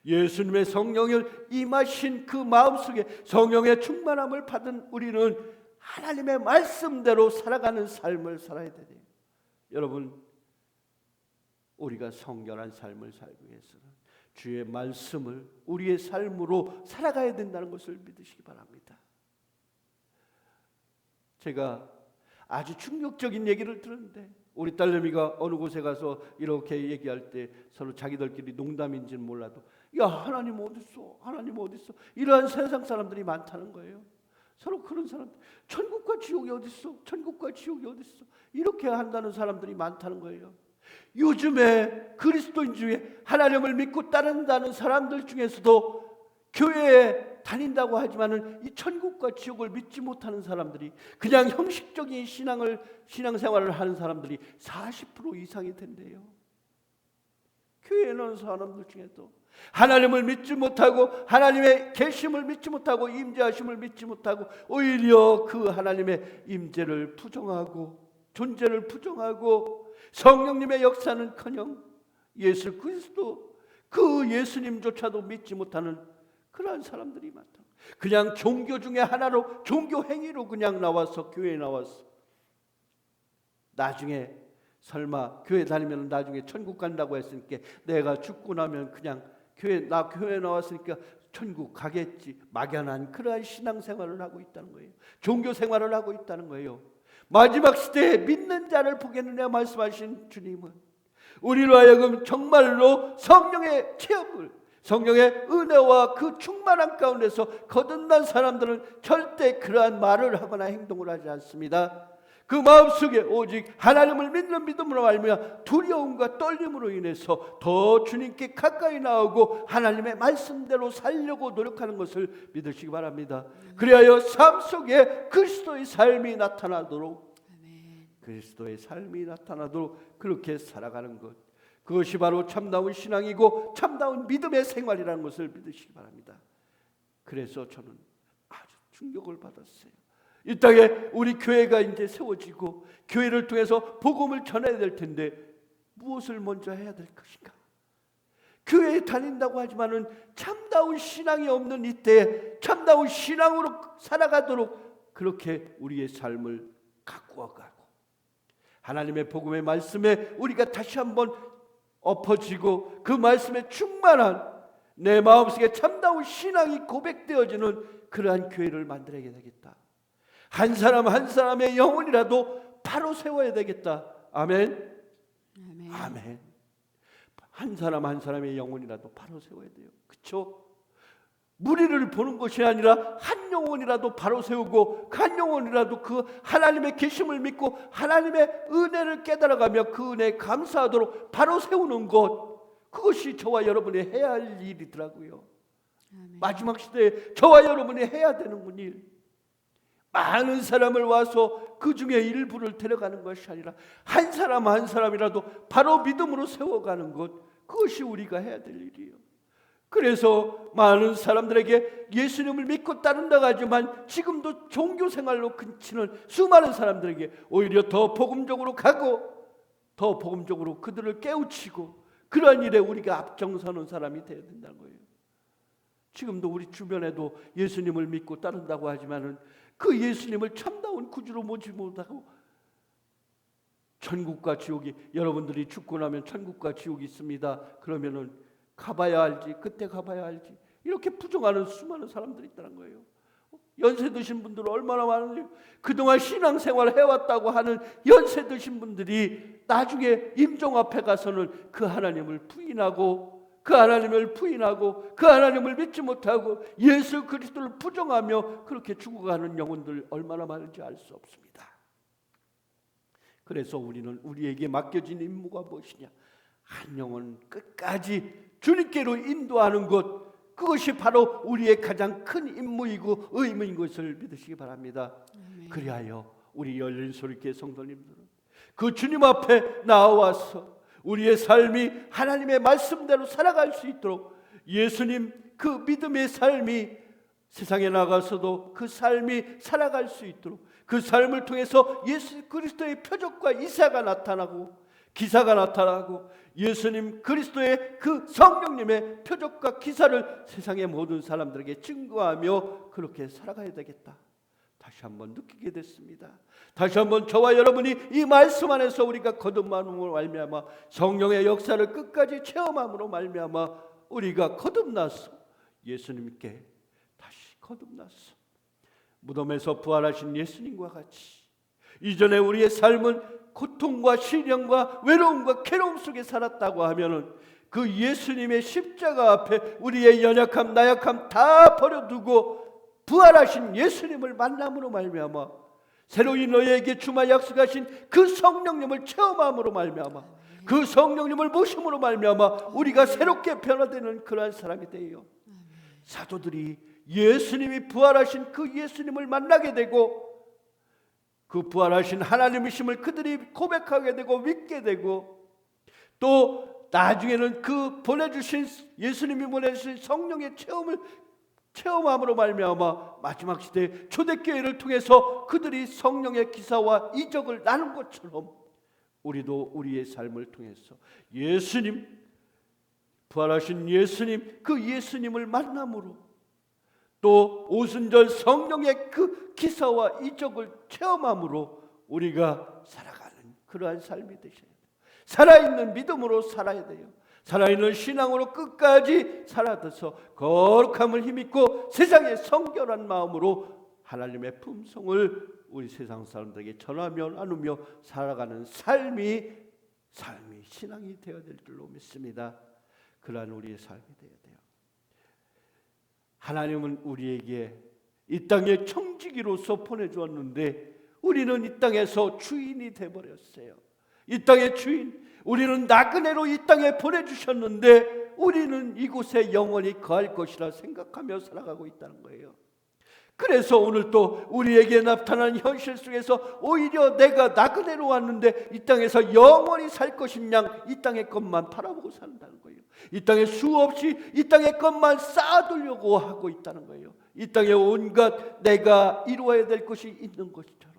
예수님의 성령을 임하신 그 마음속에 성령의 충만함을 받은 우리는 하나님의 말씀대로 살아가는 삶을 살아야 돼요. 여러분, 우리가 성결한 삶을 살기 위해서는 주의 말씀을 우리의 삶으로 살아가야 된다는 것을 믿으시기 바랍니다. 제가 아주 충격적인 얘기를 들었는데, 우리 딸내미가 어느 곳에 가서 이렇게 얘기할 때 서로 자기들끼리 농담인지는 몰라도, 야, 하나님 어딨어? 하나님 어딨어? 이러한 세상 사람들이 많다는 거예요. 서로 그런 사람들, 천국과 지옥이 어딨어? 천국과 지옥이 어딨어? 이렇게 한다는 사람들이 많다는 거예요. 요즘에 그리스도인 중에 하나님을 믿고 따른다는 사람들 중에서도 교회에 다닌다고 하지만은 이 천국과 지옥을 믿지 못하는 사람들이, 그냥 형식적인 신앙생활을 하는 사람들이 40% 이상이 된대요. 교회에 있는 사람들 중에도 하나님을 믿지 못하고, 하나님의 계심을 믿지 못하고, 임재하심을 믿지 못하고, 오히려 그 하나님의 임재를 부정하고 존재를 부정하고 성령님의 역사는커녕 예수 그리스도 그 예수님조차도 믿지 못하는 그러한 사람들이 많다. 그냥 종교 중에 하나로, 종교 행위로 그냥 나와서, 교회에 나와서 나중에 설마 교회 다니면 나중에 천국 간다고 했으니까 내가 죽고 나면 그냥 교회 나왔으니까 천국 가겠지, 막연한 그러한 신앙생활을 하고 있다는 거예요. 종교 생활을 하고 있다는 거예요. 마지막 시대에 믿는 자를 보겠느냐 말씀하신 주님은 우리로 하여금 정말로 성령의 체험을, 성령의 은혜와 그 충만한 가운데서 거듭난 사람들은 절대 그러한 말을 하거나 행동을 하지 않습니다. 그 마음속에 오직 하나님을 믿는 믿음으로 말미암아 두려움과 떨림으로 인해서 더 주님께 가까이 나오고 하나님의 말씀대로 살려고 노력하는 것을 믿으시기 바랍니다. 그리하여 삶 속에 그리스도의 삶이 나타나도록, 그리스도의 삶이 나타나도록 그렇게 살아가는 것, 그것이 바로 참다운 신앙이고 참다운 믿음의 생활이라는 것을 믿으시기 바랍니다. 그래서 저는 아주 충격을 받았어요. 이 땅에 우리 교회가 이제 세워지고 교회를 통해서 복음을 전해야 될 텐데 무엇을 먼저 해야 될 것인가? 교회에 다닌다고 하지만은 참다운 신앙이 없는 이때에 참다운 신앙으로 살아가도록 그렇게 우리의 삶을 가꾸어가고, 하나님의 복음의 말씀에 우리가 다시 한번 엎어지고 그 말씀에 충만한 내 마음속에 참다운 신앙이 고백되어지는 그러한 교회를 만들어야 되겠다. 한 사람 한 사람의 영혼이라도 바로 세워야 되겠다. 아멘. 아멘. 아멘. 한 사람 한 사람의 영혼이라도 바로 세워야 돼요. 그렇죠? 무리를 보는 것이 아니라 한 영혼이라도 바로 세우고, 한 영혼이라도 그 하나님의 계심을 믿고 하나님의 은혜를 깨달아가며 그 은혜에 감사하도록 바로 세우는 것, 그것이 저와 여러분이 해야 할 일이더라고요. 아멘. 마지막 시대에 저와 여러분이 해야 되는 일, 많은 사람을 와서 그 중에 일부를 데려가는 것이 아니라 한 사람 한 사람이라도 바로 믿음으로 세워가는 것, 그것이 우리가 해야 될 일이에요. 그래서 많은 사람들에게 예수님을 믿고 따른다고 하지만 지금도 종교생활로 그치는 수많은 사람들에게 오히려 더 복음적으로 가고 더 복음적으로 그들을 깨우치고 그러한 일에 우리가 앞장서는 사람이 되어야 된다는 거예요. 지금도 우리 주변에도 예수님을 믿고 따른다고 하지만은 그 예수님을 참다운 구주로 모지 못하고 천국과 지옥이, 여러분들이 죽고 나면 천국과 지옥이 있습니다. 그러면은 가봐야 알지, 그때 가봐야 알지, 이렇게 부정하는 수많은 사람들이 있다는 거예요. 연세 드신 분들 얼마나 많은지, 그동안 신앙생활을 해왔다고 하는 연세 드신 분들이 나중에 임종 앞에 가서는 그 하나님을 부인하고 그 하나님을 부인하고 그 하나님을 믿지 못하고 예수 그리스도를 부정하며 그렇게 죽어가는 영혼들 얼마나 많은지 알 수 없습니다. 그래서 우리는 우리에게 맡겨진 임무가 무엇이냐? 한 영혼 끝까지 주님께로 인도하는 것, 그것이 바로 우리의 가장 큰 임무이고 의무인 것을 믿으시기 바랍니다. 그리하여 우리 열린 소리교회 성도님들은 그 주님 앞에 나와서 우리의 삶이 하나님의 말씀대로 살아갈 수 있도록 예수님 그 믿음의 삶이 세상에 나가서도 그 삶이 살아갈 수 있도록 그 삶을 통해서 예수 그리스도의 표적과 이사가 나타나고 기사가 나타나고 예수님 그리스도의 그 성령님의 표적과 기사를 세상의 모든 사람들에게 증거하며 그렇게 살아가야 되겠다. 다시 한번 느끼게 됐습니다. 다시 한번 저와 여러분이 이 말씀 안에서 우리가 거듭남으로 말미암아 성령의 역사를 끝까지 체험함으로 말미암아 우리가 거듭나서 예수님께 다시 거듭났어. 무덤에서 부활하신 예수님과 같이 이전에 우리의 삶은 고통과 시련과 외로움과 괴로움 속에 살았다고 하면은 그 예수님의 십자가 앞에 우리의 연약함 나약함 다 버려두고 부활하신 예수님을 만남으로 말미암아 새로이 너희에게 주마 약속하신 그 성령님을 체험함으로 말미암아 그 성령님을 모심으로 말미암아 우리가 새롭게 변화되는 그러한 사람이 되어 사도들이 예수님이 부활하신 그 예수님을 만나게 되고 그 부활하신 하나님이심을 그들이 고백하게 되고 믿게 되고 또 나중에는 그 보내주신 예수님이 보내주신 성령의 체험함으로 말미암아 마지막 시대 초대교회를 통해서 그들이 성령의 기사와 이적을 나눈 것처럼 우리도 우리의 삶을 통해서 예수님 부활하신 예수님 그 예수님을 만남으로 또 오순절 성령의 그 기사와 이적을 체험함으로 우리가 살아가는 그러한 삶이 되셔야 돼요. 살아있는 믿음으로 살아야 돼요. 살아있는 신앙으로 끝까지 살아서 거룩함을 힘입고 세상의 성결한 마음으로 하나님의 품성을 우리 세상 사람들에게 전하며 나누며 살아가는 삶이 신앙이 되어야 될 줄로 믿습니다. 그러한 우리의 삶이 되어야 돼요. 하나님은 우리에게 이 땅에 청지기로서 보내주었는데 우리는 이 땅에서 주인이 되어버렸어요. 이 땅의 주인, 우리는 나그네로 이 땅에 보내주셨는데 우리는 이곳에 영원히 거할 것이라 생각하며 살아가고 있다는 거예요. 그래서 오늘 또 우리에게 나타난 현실 속에서 오히려 내가 나그네로 왔는데 이 땅에서 영원히 살 것인 양 이 땅의 것만 바라보고 산다는 거예요. 이 땅에 수없이 이 땅의 것만 쌓아두려고 하고 있다는 거예요. 이 땅에 온갖 내가 이루어야 될 것이 있는 것처럼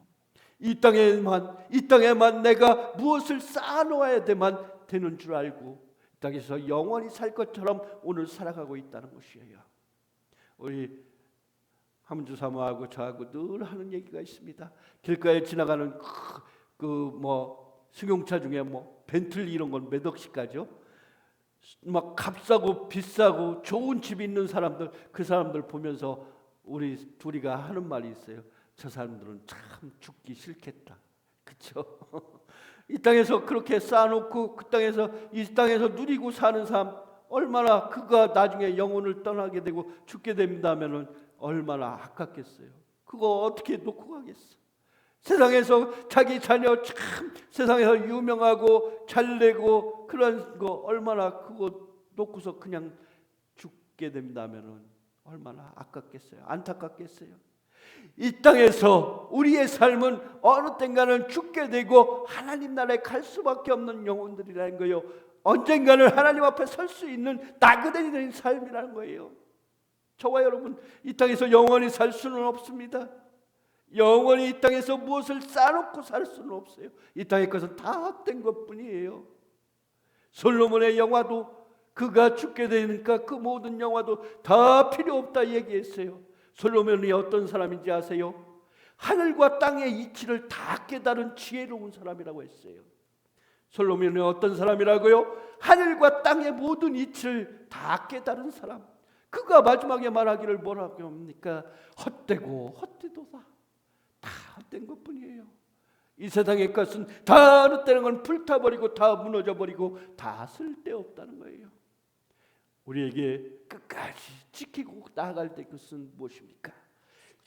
이 땅에만 내가 무엇을 쌓아놓아야 되는 줄 알고 이 땅에서 영원히 살 것처럼 오늘 살아가고 있다는 것이에요. 우리 함주 사모하고 저하고 늘 하는 얘기가 있습니다. 길가에 지나가는 승용차 중에 벤틀리 이런 건 몇 억씩 가죠. 막 값싸고 비싸고 좋은 집이 있는 사람들, 그 사람들 보면서 우리 둘이가 하는 말이 있어요. 저 사람들은 참 죽기 싫겠다. 그렇죠? 이 땅에서 그렇게 쌓아놓고 이 땅에서 누리고 사는 사람 얼마나 그가 나중에 영혼을 떠나게 되고 죽게 된다면은 얼마나 아깝겠어요. 그거 어떻게 놓고 가겠어? 세상에서 자기 자녀 참 세상에서 유명하고 잘되고 그런 거 얼마나 그거 놓고서 그냥 죽게 된다면은 얼마나 아깝겠어요. 안타깝겠어요. 이 땅에서 우리의 삶은 어느 땐가는 죽게 되고 하나님 나라에 갈 수밖에 없는 영혼들이라는 거예요. 언젠가는 하나님 앞에 설 수 있는 나그네이 된 삶이라는 거예요. 저와 여러분 이 땅에서 영원히 살 수는 없습니다. 영원히 이 땅에서 무엇을 쌓아놓고 살 수는 없어요. 이 땅의 것은 다 헛된 것뿐이에요. 솔로몬의 영화도 그가 죽게 되니까 그 모든 영화도 다 필요 없다 얘기했어요. 솔로몬이 어떤 사람인지 아세요? 하늘과 땅의 이치를 다 깨달은 지혜로운 사람이라고 했어요. 솔로몬이 어떤 사람이라고요? 하늘과 땅의 모든 이치를 다 깨달은 사람. 그가 마지막에 말하기를 뭐라고 합니까? 헛되고 헛되도다. 다 헛된 것뿐이에요. 이 세상의 것은 다 헛되는 건 불타버리고 다 무너져버리고 다 쓸데없다는 거예요. 우리에게 끝까지 지키고 나아갈 때 그것은 무엇입니까?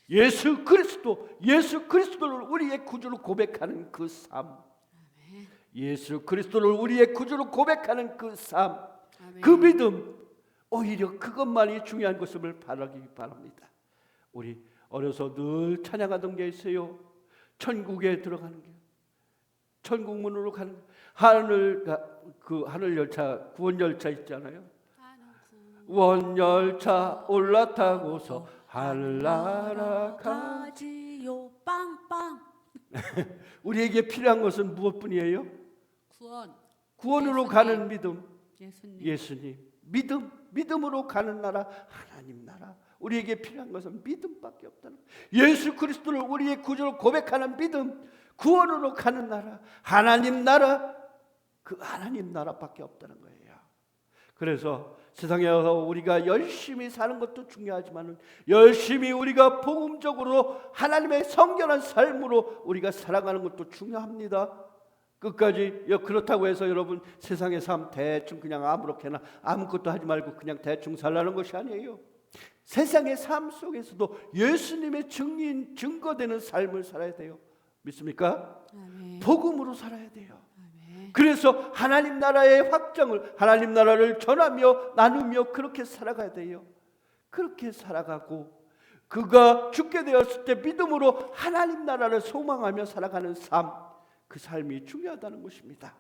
예수 그리스도를 우리의 구주로 고백하는 그 삶, 예수 그리스도를 우리의 구주로 고백하는 그 삶, 그 믿음, 오히려 그것만이 중요한 것임을 바라기 바랍니다. 우리 어려서 늘 찬양하던 게 있어요. 천국에 들어가는 게, 천국 문으로 가는 하늘 열차, 구원 열차 있잖아요. 원열차 올라타고서 하늘나라 가지요 빵빵. 우리에게 필요한 것은 무엇뿐이에요? 구원으로 가는 믿음, 예수님, 믿음으로 가는 나라, 하나님 나라. 우리에게 필요한 것은 믿음밖에 없다는 거예요. 예수 그리스도를 우리의 구주로 고백하는 믿음, 구원으로 가는 나라, 하나님 나라, 그 하나님 나라밖에 없다는 거예요. 그래서 세상에서 우리가 열심히 사는 것도 중요하지만 열심히 우리가 복음적으로 하나님의 성결한 삶으로 우리가 살아가는 것도 중요합니다. 끝까지 그렇다고 해서 여러분 세상의 삶 대충 그냥 아무렇게나 아무것도 하지 말고 그냥 대충 살라는 것이 아니에요. 세상의 삶 속에서도 예수님의 증거되는 삶을 살아야 돼요. 믿습니까? 아멘. 복음으로 살아야 돼요. 아멘. 그래서 하나님 나라의 확장을, 하나님 나라를 전하며 나누며 그렇게 살아가야 돼요. 그렇게 살아가고 그가 죽게 되었을 때 믿음으로 하나님 나라를 소망하며 살아가는 삶, 그 삶이 중요하다는 것입니다.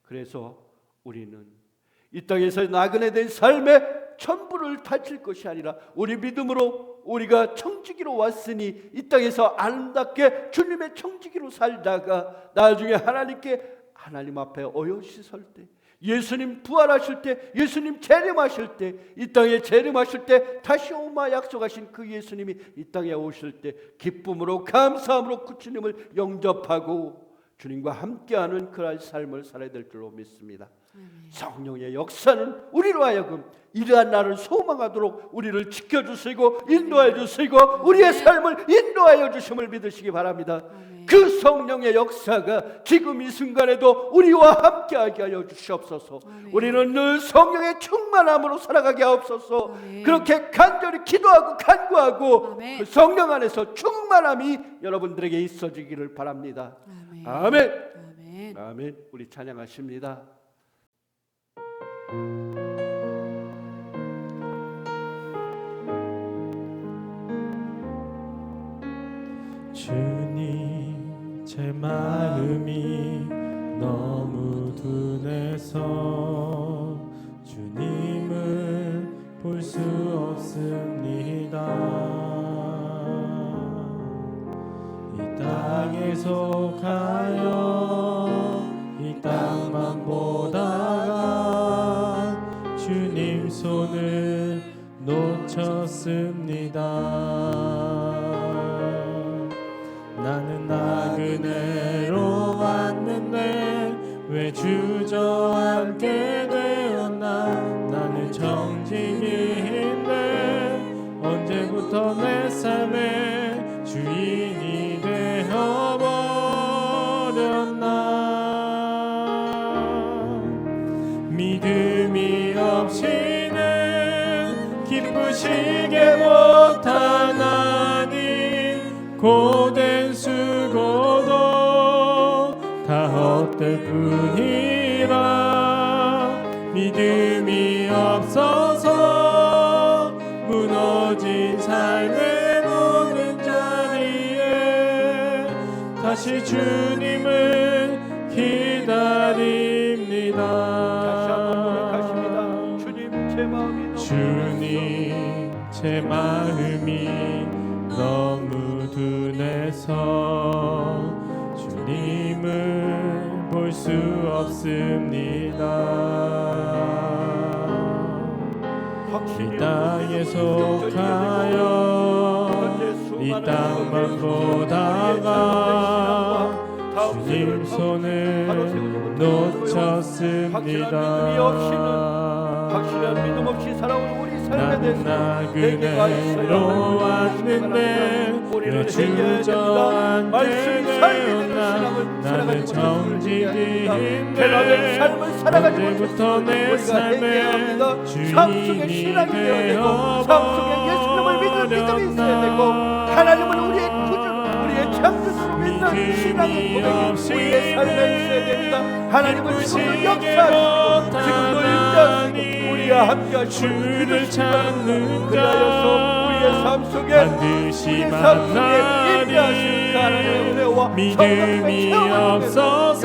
그래서 우리는 이 땅에서 나그네 된 삶의 전부를 바칠 것이 아니라 우리 믿음으로 우리가 청지기로 왔으니 이 땅에서 아름답게 주님의 청지기로 살다가 나중에 하나님 앞에 어여시 설 때, 예수님 부활하실 때, 예수님 재림하실 때, 이 땅에 재림하실 때 다시 오마 약속하신 그 예수님이 이 땅에 오실 때 기쁨으로 감사함으로 그 주님을 영접하고 주님과 함께하는 그런 삶을 살아야 될 줄로 믿습니다. 성령의 역사는 우리로 하여금 이러한 날을 소망하도록 우리를 지켜주시고 인도해 주시고 우리의 삶을 인도하여 주심을 믿으시기 바랍니다. 그 성령의 역사가 지금 이 순간에도 우리와 함께하게 하여 주시옵소서. 우리는 늘 성령의 충만함으로 살아가게 하옵소서. 그렇게 간절히 기도하고 간구하고 그 성령 안에서 충만함이 여러분들에게 있어지기를 바랍니다. 아멘. 아멘. 아멘. 우리 찬양하십니다. 주님, 제 마음이 너무 둔해서 주님을 볼 수 없습니다. 이 땅에서 가요 이 땅만 보다가 주님 손을 놓쳤습니다. 나는 나그네로 왔는데 왜 주저앉게 되었나. 나는 청지기인데 언제부터 내 삶의 주인이 되어버렸나. 믿음이 없이는 기쁘시게 못하나니 고된 수고도 다 헛될 뿐이라. 믿음이 없어서 무너진 삶의 모든 자리에 다시 주님을 기다립니다. 다시 한번 고백하십니다. 주님 제 마음이 너무 둔해서 주님을 볼 수 없습니다. 이 땅에서 가요 이 땅만 보다가 주님 손을 놓쳤습니다. 확실한 믿음 없이 살아온 우리 삶에 나는 대해서 회개가 나그네로 있어야 왔는데 왜 주저앉게 되었나. 나는 정직이 힘내 언제부터 내 삶에 주인이 되어버렸나. 하나님은 우리의 구주, 우리의 창조주를 믿는 신앙의 고백이 우리의 삶에 있어야 됩니다. 하나님은 지금도 역사하시고 지금도 인도하시고 우리와 함께하시고 주를 찾는 그리하여서 우리의 삶 속에 반드시 우리의 삶 속에 만나리. 인도하시는 그 하나님의 은혜와 믿음이 없어서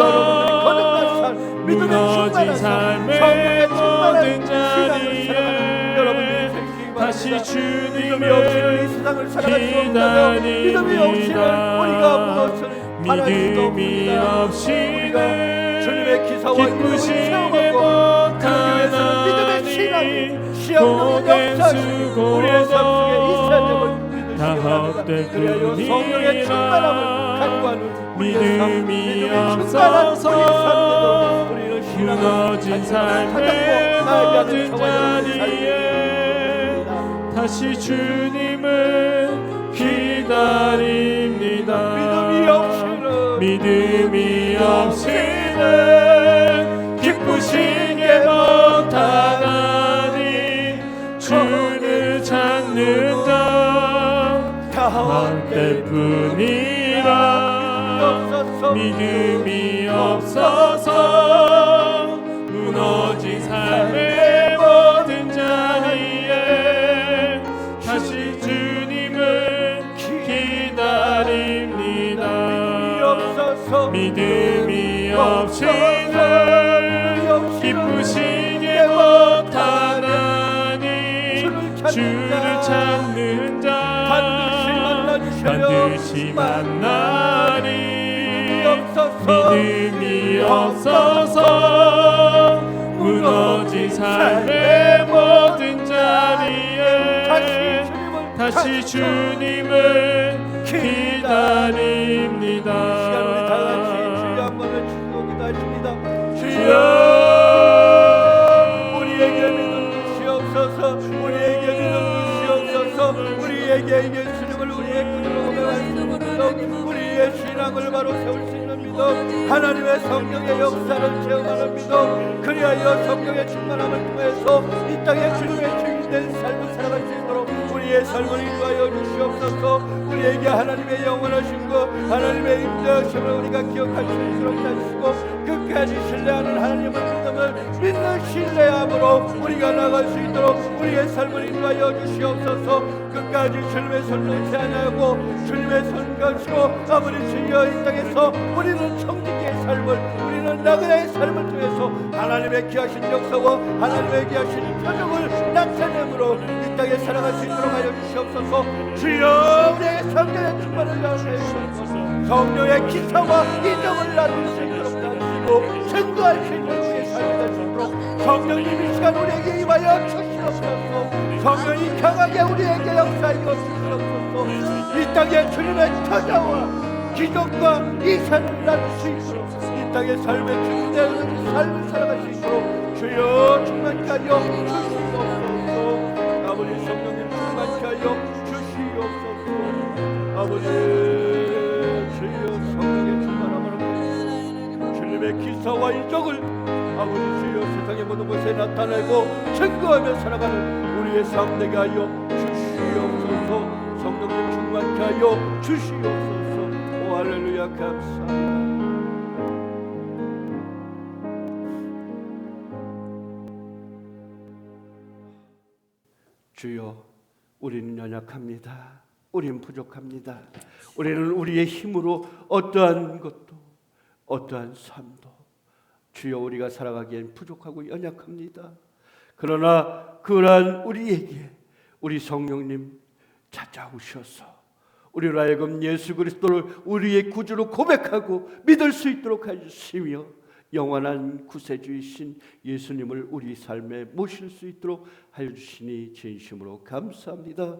무너진 삶의 모든 자리에 다시 주님을 기다립니다. 믿음이 없이는 주님의 기사와 기쁘시게 못하나니 고된 수고도 다 헛될 뿐이라. 믿음이 없어서 무너진 삶의 모든 자리에 다시 주님을 기다립니다. 믿음이 없이는 기쁘시게 못하나니 주를 찾는 자 헛될 뿐이라. 믿음이 없어서 무너진 삶의 모든 자리에 다시 주님을 기다립니다. 믿음이 없이는 기쁘시게 못하나니 주를 찾는 자 반드시 만나리. 믿음이 없어서 무너진 삶의 모든 자리에 다시 주님을 기다립니다. 주여 우리에게 믿음 주시옵소서. 우리에게 믿음 주시옵소서. 우리에게 예수님을 우리의 구주로 고백하시옵소서. 우리의 신앙을 바로 세울 수 있는 믿음, 하나님의 성령의 역사를 체험하는 믿음, 그리하여 성령의 충만함을 통해서 이 땅에 주님의 주인된 삶을 살아갈 수 있도록 우리의 삶을 인도하여 주시옵소서. 우리에게 하나님의 영원하신 것, 하나님의 인도하심을 우리가 기억할 수 있도록 하시고 끝까지 신뢰하는 하나님의 믿음을 믿는 신뢰함으로 우리가 나갈 수 있도록 우리의 삶을 인도하여 주시옵소서. 끝까지 주님의 손을 제한하고 주님의 손 거치고 아버지 주여 이 땅에서 우리는 청지기의 삶을, 우리는 나그네의 삶을 통해서 하나님의 귀하신 역사와 하나님의 귀하신 표적을 나타내므로 이 땅에 살아갈 수 있도록 하여 주시옵소서. 주여 우리의 성령의 충만을 나타내시옵소서. 성령의 기사와 이정을 나눌 수 있도록 하시고 증거할 수 있는 우리의 삶이 될 수 있도록 성령님 이 시간 우리에게 임하여 주시옵소서. 성령이 강하게 우리에게 역사하여 주시옵소서. 이 땅에 주님의 터자와 기적과 이산을 나눌 수 있도록 이 땅의 삶의 주인되는 삶을 살아갈 수 있도록 주여 충만케 하여 주시옵소서. 아버지 성령님 충만케 하여 주시옵소서. 아버지 주여 성령의 충만함으로 주님의 기사와 인적을 아버지 주여 세상의 모든 곳에 나타내고 증거하며 살아가는 우리의 삶 되게 하여 주시옵소서. 성령님 충만케 하여 주시옵소서. 오 할렐루야 감사합니다. 주여 우리는 연약합니다. 우리는 부족합니다. 우리는 우리의 힘으로 어떠한 것도 어떠한 삶도 주여 우리가 살아가기엔 부족하고 연약합니다. 그러나 그러한 우리에게 우리 성령님 찾아오셔서 우리로 하여금 예수 그리스도를 우리의 구주로 고백하고 믿을 수 있도록 하시며 영원한 구세주이신 예수님을 우리 삶에 모실 수 있도록 하여 주시니 진심으로 감사합니다.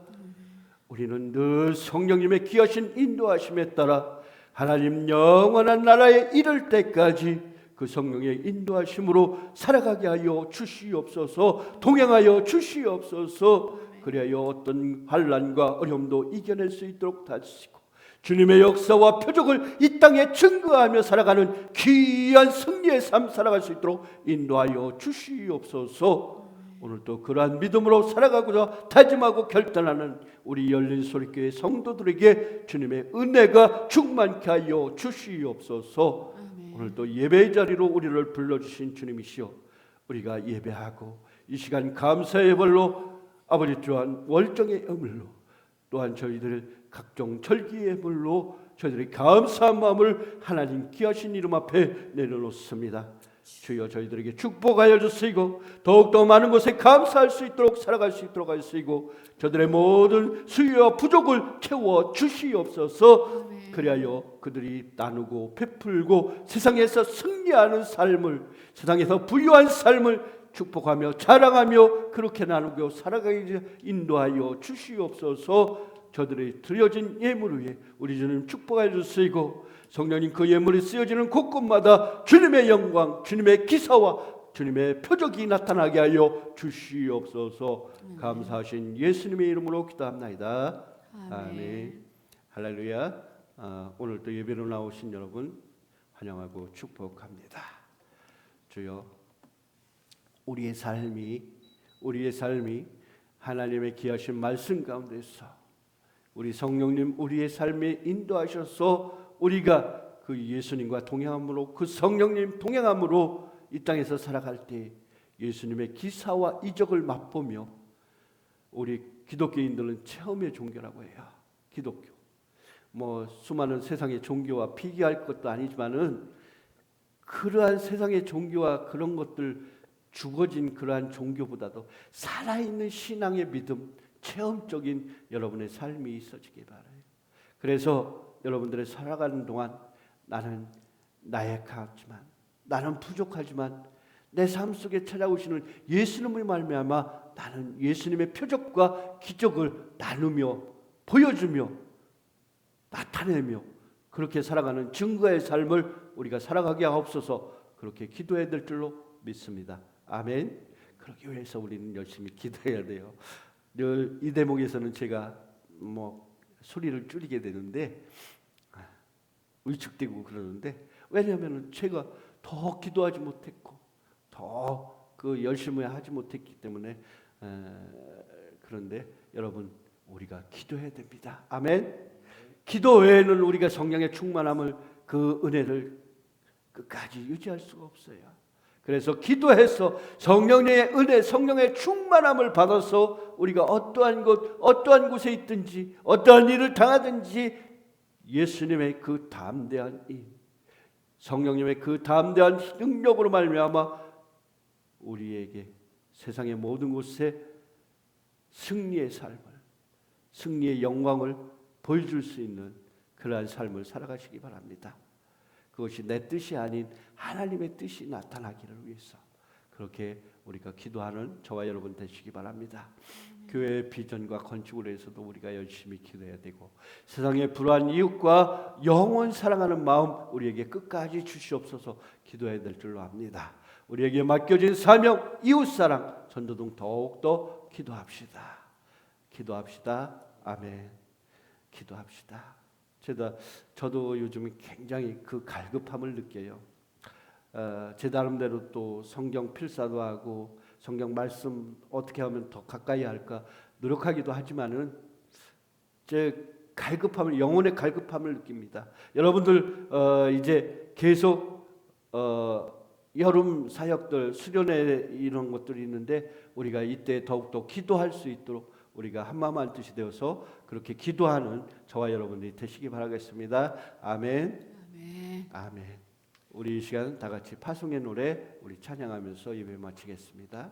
우리는 늘 성령님의 귀하신 인도하심에 따라 하나님 영원한 나라에 이를 때까지 그 성령의 인도하심으로 살아가게 하여 주시옵소서. 동행하여 주시옵소서. 그리하여 어떤 환난과 어려움도 이겨낼 수 있도록 도와주시고 주님의 역사와 표적을 이 땅에 증거하며 살아가는 귀한 승리의 삶 살아갈 수 있도록 인도하여 주시옵소서. 오늘도 그러한 믿음으로 살아가고자 다짐하고 결단하는 우리 열린 소리교회 성도들에게 주님의 은혜가 충만케 하여 주시옵소서. 오늘도 예배의 자리로 우리를 불러주신 주님이시여, 우리가 예배하고 이 시간 감사의 벌로 아버지 또한 월정의 예물로 또한 저희들 각종 절기의 예물로 저희들의 감사한 마음을 하나님 귀하신 이름 앞에 내려놓습니다. 주여 저희들에게 축복하여 주시고 더욱더 많은 것에 감사할 수 있도록 살아갈 수 있도록 하시고 저들의 모든 수요와 부족을 채워 주시옵소서. 그리하여 그들이 나누고 베풀고 세상에서 승리하는 삶을, 세상에서 부유한 삶을 축복하며 자랑하며 그렇게 나누고 살아가게 인도하여 주시옵소서. 저들의 드려진 예물 위에 우리 주님 축복하여 주시고 성령님 그 예물이 쓰여지는 곳곳마다 주님의 영광, 주님의 기사와 주님의 표적이 나타나게 하여 주시옵소서. 감사하신 예수님의 이름으로 기도합나이다. 아멘. 할렐루야. 오늘도 예배로 나오신 여러분 환영하고 축복합니다. 주여, 우리의 삶이 하나님의 귀하신 말씀 가운데서 우리 성령님 우리의 삶에 인도하셔서 우리가 그 예수님과 동행함으로, 그 성령님 동행함으로 이 땅에서 살아갈 때 예수님의 기사와 이적을 맛보며, 우리 기독교인들은 체험의 종교라고 해요. 기독교 수많은 세상의 종교와 비교할 것도 아니지만은 그러한 세상의 종교와 그런 것들 죽어진 그러한 종교보다도 살아있는 신앙의 믿음, 체험적인 여러분의 삶이 있어지기 바라요. 그래서 여러분들의 살아가는 동안 나는 나약하지만, 나는 부족하지만 내 삶 속에 찾아오시는 예수님의 말미암아 나는 예수님의 표적과 기적을 나누며 보여주며 나타내며 그렇게 살아가는 증거의 삶을 우리가 살아가게 하옵소서. 그렇게 기도해야 될 줄로 믿습니다. 아멘. 그러기 위해서 우리는 열심히 기도해야 돼요. 늘 이 대목에서는 제가 소리를 줄이게 되는데 위축되고 그러는데, 왜냐하면 제가 더 기도하지 못했고 더 그 열심히 하지 못했기 때문에. 그런데 여러분, 우리가 기도해야 됩니다. 아멘. 기도 외에는 우리가 성령의 충만함을, 그 은혜를 끝까지 유지할 수가 없어요. 그래서 기도해서 성령의 은혜, 성령의 충만함을 받아서 우리가 어떠한 곳에 있든지 어떠한 일을 당하든지 예수님의 그 담대한 성령님의 그 담대한 능력으로 말미암아 우리에게 세상의 모든 곳에 승리의 삶을, 승리의 영광을 보여줄 수 있는 그러한 삶을 살아가시기 바랍니다. 그것이 내 뜻이 아닌 하나님의 뜻이 나타나기를 위해서 그렇게 우리가 기도하는 저와 여러분 되시기 바랍니다. 교회의 비전과 건축을 위해서도 우리가 열심히 기도해야 되고, 세상의 불우한 이웃과 영원 사랑하는 마음 우리에게 끝까지 주시옵소서 기도해야 될 줄로 압니다. 우리에게 맡겨진 사명, 이웃사랑, 전도등 더욱더 기도합시다. 기도합시다. 아멘. 기도합시다. 저도 요즘 굉장히 그 갈급함을 느껴요. 제 나름대로 또 성경 필사도 하고 성경 말씀 어떻게 하면 더 가까이 할까 노력하기도 하지만은 제 갈급함을, 영혼의 갈급함을 느낍니다. 여러분들 이제 계속 여름 사역들, 수련회 이런 것들이 있는데 우리가 이때 더욱더 기도할 수 있도록 우리가 한마음 한뜻이 되어서 그렇게 기도하는 저와 여러분들이 되시기 바라겠습니다. 아멘. 아멘. 아멘. 우리 이 시간 다 같이 파송의 노래 우리 찬양하면서 예배 마치겠습니다.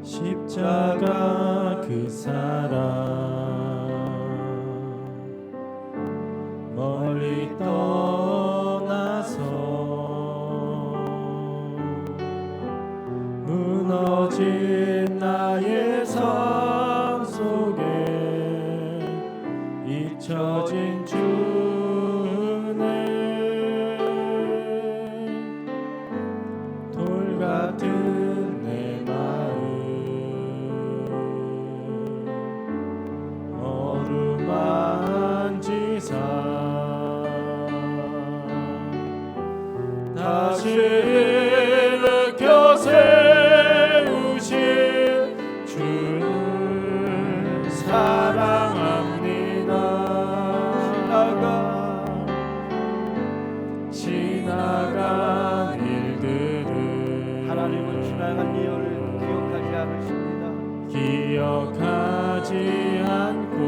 십자가 그 사랑 멀리 떠나서 무너진 나의 삶 속에 잊혀진 주네. 돌 같은 내 마음 어루만지사 다시 일으켜 세우신 주를 사랑합니다. 지나간 일들을 하나님은 지나간 일을 기억하지 않으십니다. 기억하지 않고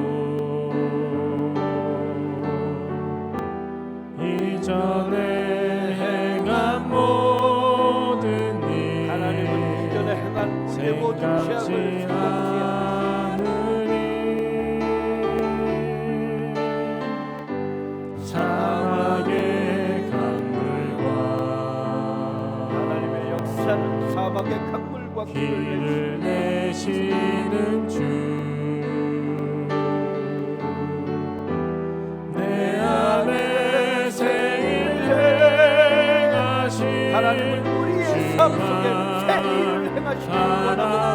이전에 행한 모든 일 하나님은 이전에 행한 우리의 모든 생각지 죄악을 생각지 않으니 사막의 강물과 하나님의 역사는 사막의 강물과 길을 내시는 주 내 안에 새 일 행하신 하나님은 우리의 삶 속에 새 일을 행하시길 원합니다.